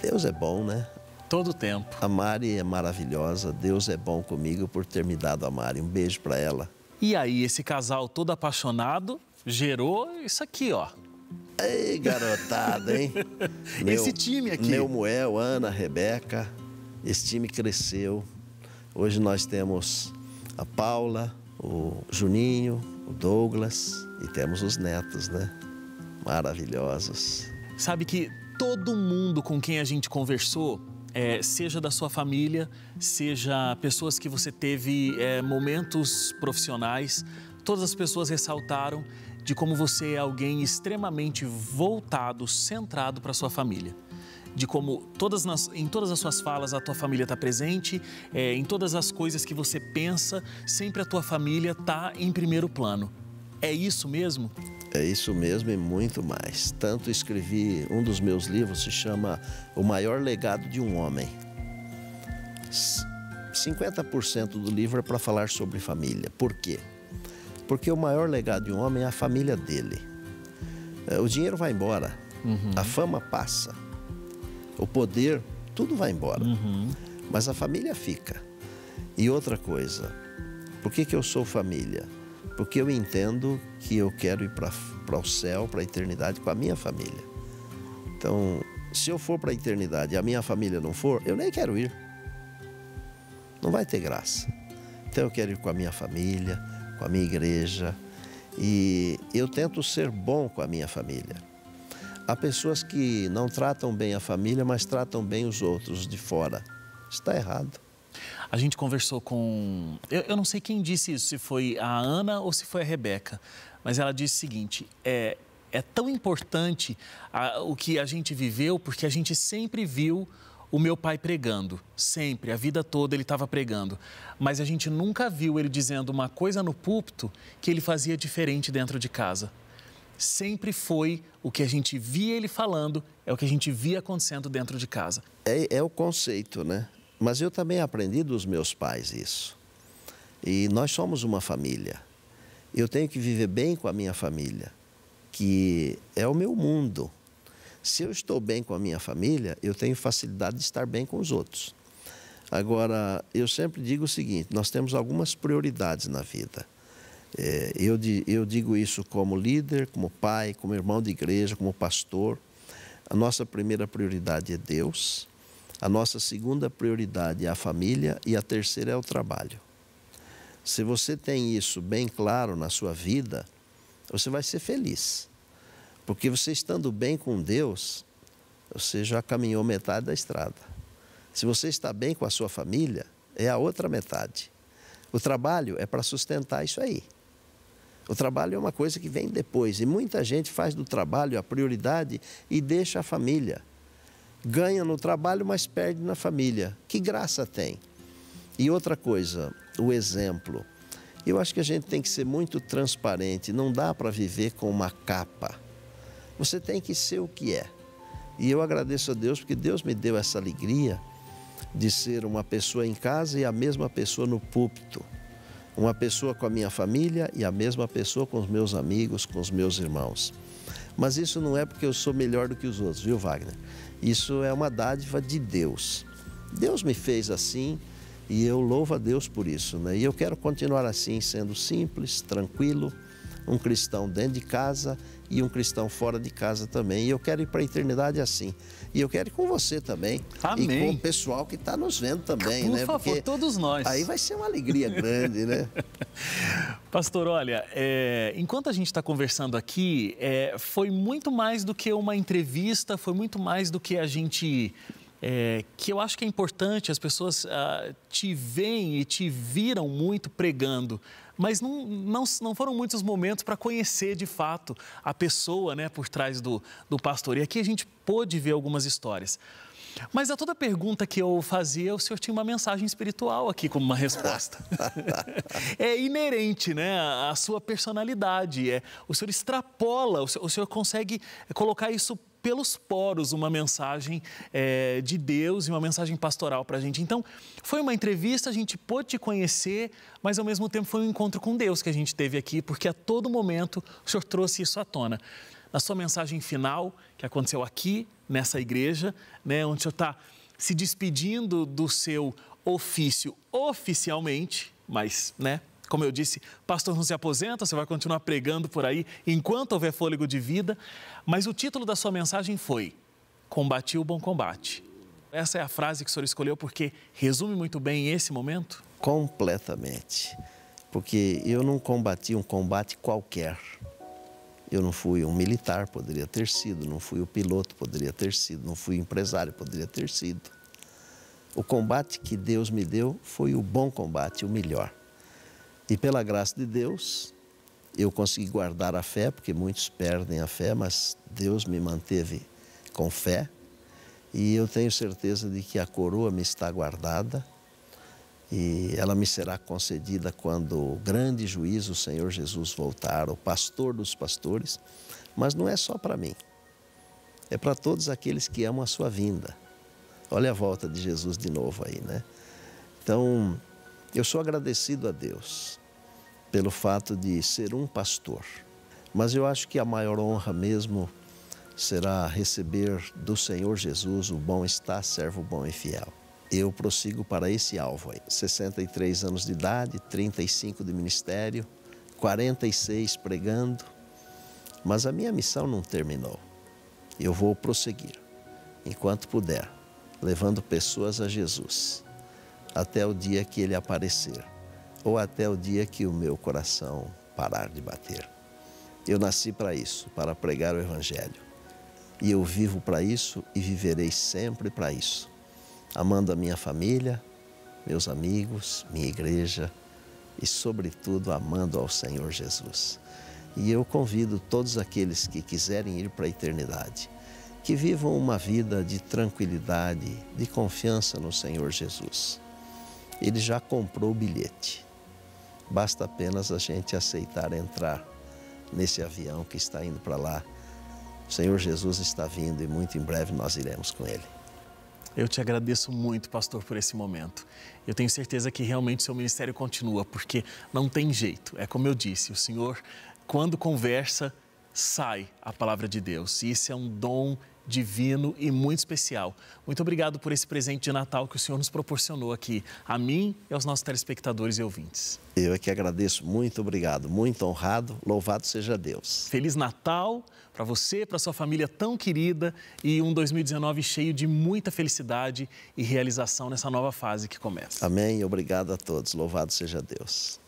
Deus é bom, né? Todo o tempo. A Mari é maravilhosa. Deus é bom comigo por ter me dado a Mari. Um beijo para ela. E aí, esse casal todo apaixonado gerou isso aqui, ó. Ei, garotada, hein? Esse time aqui. Neumoel, Ana, Rebeca, esse time cresceu. Hoje nós temos a Paula, o Juninho, o Douglas e temos os netos, né? Maravilhosos. Sabe que todo mundo com quem a gente conversou seja da sua família, seja pessoas que você teve momentos profissionais, todas as pessoas ressaltaram de como você é alguém extremamente voltado, centrado para a sua família. De como em todas as suas falas a tua família está presente, em todas as coisas que você pensa, sempre a tua família está em primeiro plano. É isso mesmo? É isso mesmo e muito mais. Tanto escrevi, um dos meus livros se chama O Maior Legado de um Homem. 50% do livro é para falar sobre família. Por quê? Porque o maior legado de um homem é a família dele. O dinheiro vai embora, a fama passa, o poder, tudo vai embora, mas a família fica. E outra coisa, por que eu sou família? Porque eu entendo que eu quero ir para o céu, para a eternidade com a minha família. Então, se eu for para a eternidade e a minha família não for, eu nem quero ir. Não vai ter graça. Então eu quero ir com a minha família, com a minha igreja, e eu tento ser bom com a minha família. Há pessoas que não tratam bem a família, mas tratam bem os outros de fora. Está errado. A gente conversou com... Eu não sei quem disse isso, se foi a Ana ou se foi a Rebeca, mas ela disse o seguinte, é tão importante o que a gente viveu, porque a gente sempre viu o meu pai pregando, sempre, a vida toda ele estava pregando, mas a gente nunca viu ele dizendo uma coisa no púlpito que ele fazia diferente dentro de casa. Sempre foi o que a gente via ele falando, é o que a gente via acontecendo dentro de casa. É o conceito, né? Mas eu também aprendi dos meus pais isso. E nós somos uma família. Eu tenho que viver bem com a minha família, que é o meu mundo. Se eu estou bem com a minha família, eu tenho facilidade de estar bem com os outros. Agora, eu sempre digo o seguinte, nós temos algumas prioridades na vida. Eu digo isso como líder, como pai, como irmão de igreja, como pastor. A nossa primeira prioridade é Deus, a nossa segunda prioridade é a família e a terceira é o trabalho. Se você tem isso bem claro na sua vida, você vai ser feliz. Porque você estando bem com Deus, você já caminhou metade da estrada. Se você está bem com a sua família, é a outra metade. O trabalho é para sustentar isso aí. O trabalho é uma coisa que vem depois. E muita gente faz do trabalho a prioridade e deixa a família. Ganha no trabalho, mas perde na família. Que graça tem? E outra coisa, o exemplo. Eu acho que a gente tem que ser muito transparente. Não dá para viver com uma capa. Você tem que ser o que é. E eu agradeço a Deus porque Deus me deu essa alegria de ser uma pessoa em casa e a mesma pessoa no púlpito. Uma pessoa com a minha família e a mesma pessoa com os meus amigos, com os meus irmãos. Mas isso não é porque eu sou melhor do que os outros, viu, Wagner? Isso é uma dádiva de Deus. Deus me fez assim e eu louvo a Deus por isso, né? E eu quero continuar assim, sendo simples, tranquilo, um cristão dentro de casa e um cristão fora de casa também. E eu quero ir para a eternidade assim. E eu quero ir com você também. Amém. E com o pessoal que está nos vendo também, Por né? favor, porque todos nós. aí vai ser uma alegria grande, né? Pastor, olha, enquanto a gente está conversando aqui, foi muito mais do que uma entrevista, foi muito mais do que a gente... que eu acho que é importante, as pessoas te veem e te viram muito pregando, mas não foram muitos momentos para conhecer de fato a pessoa, né, por trás do pastor. E aqui a gente pôde ver algumas histórias. Mas a toda pergunta que eu fazia, o senhor tinha uma mensagem espiritual aqui como uma resposta. É inerente, né, à sua personalidade. O senhor extrapola, o senhor consegue colocar isso pelos poros, uma mensagem de Deus e uma mensagem pastoral para a gente. Então, foi uma entrevista, a gente pôde te conhecer, mas ao mesmo tempo foi um encontro com Deus que a gente teve aqui, porque a todo momento o senhor trouxe isso à tona. Na sua mensagem final, que aconteceu aqui, nessa igreja, né, onde o senhor está se despedindo do seu ofício oficialmente, mas, né, como eu disse, pastor não se aposenta, você vai continuar pregando por aí enquanto houver fôlego de vida, mas o título da sua mensagem foi Combati o Bom Combate. Essa é a frase que o senhor escolheu porque resume muito bem esse momento? Completamente, porque eu não combati um combate qualquer. Eu não fui um militar, poderia ter sido, não fui o piloto, poderia ter sido, não fui empresário, poderia ter sido. O combate que Deus me deu foi o bom combate, o melhor. E pela graça de Deus, eu consegui guardar a fé, porque muitos perdem a fé, mas Deus me manteve com fé. E eu tenho certeza de que a coroa me está guardada e ela me será concedida quando o grande juiz, o Senhor Jesus, voltar, o pastor dos pastores. Mas não é só para mim, é para todos aqueles que amam a sua vinda. Olha a volta de Jesus de novo aí, né? Então, eu sou agradecido a Deus pelo fato de ser um pastor. Mas eu acho que a maior honra mesmo será receber do Senhor Jesus o bom está, servo bom e fiel. Eu prossigo para esse alvo aí. 63 anos de idade, 35 de ministério, 46 pregando. Mas a minha missão não terminou. Eu vou prosseguir, enquanto puder, levando pessoas a Jesus, até o dia que Ele aparecer, ou até o dia que o meu coração parar de bater. Eu nasci para isso, para pregar o Evangelho. E eu vivo para isso e viverei sempre para isso, amando a minha família, meus amigos, minha igreja e, sobretudo, amando ao Senhor Jesus. E eu convido todos aqueles que quiserem ir para a eternidade, que vivam uma vida de tranquilidade, de confiança no Senhor Jesus. Ele já comprou o bilhete. Basta apenas a gente aceitar entrar nesse avião que está indo para lá. O Senhor Jesus está vindo e muito em breve nós iremos com Ele. Eu te agradeço muito, pastor, por esse momento. Eu tenho certeza que realmente seu ministério continua, porque não tem jeito. É como eu disse, o Senhor, quando conversa, sai a palavra de Deus. E isso é um dom divino e muito especial. Muito obrigado por esse presente de Natal que o Senhor nos proporcionou aqui, a mim e aos nossos telespectadores e ouvintes. Eu é que agradeço, muito obrigado, muito honrado, louvado seja Deus. Feliz Natal para você, para sua família tão querida e um 2019 cheio de muita felicidade e realização nessa nova fase que começa. Amém, obrigado a todos, louvado seja Deus.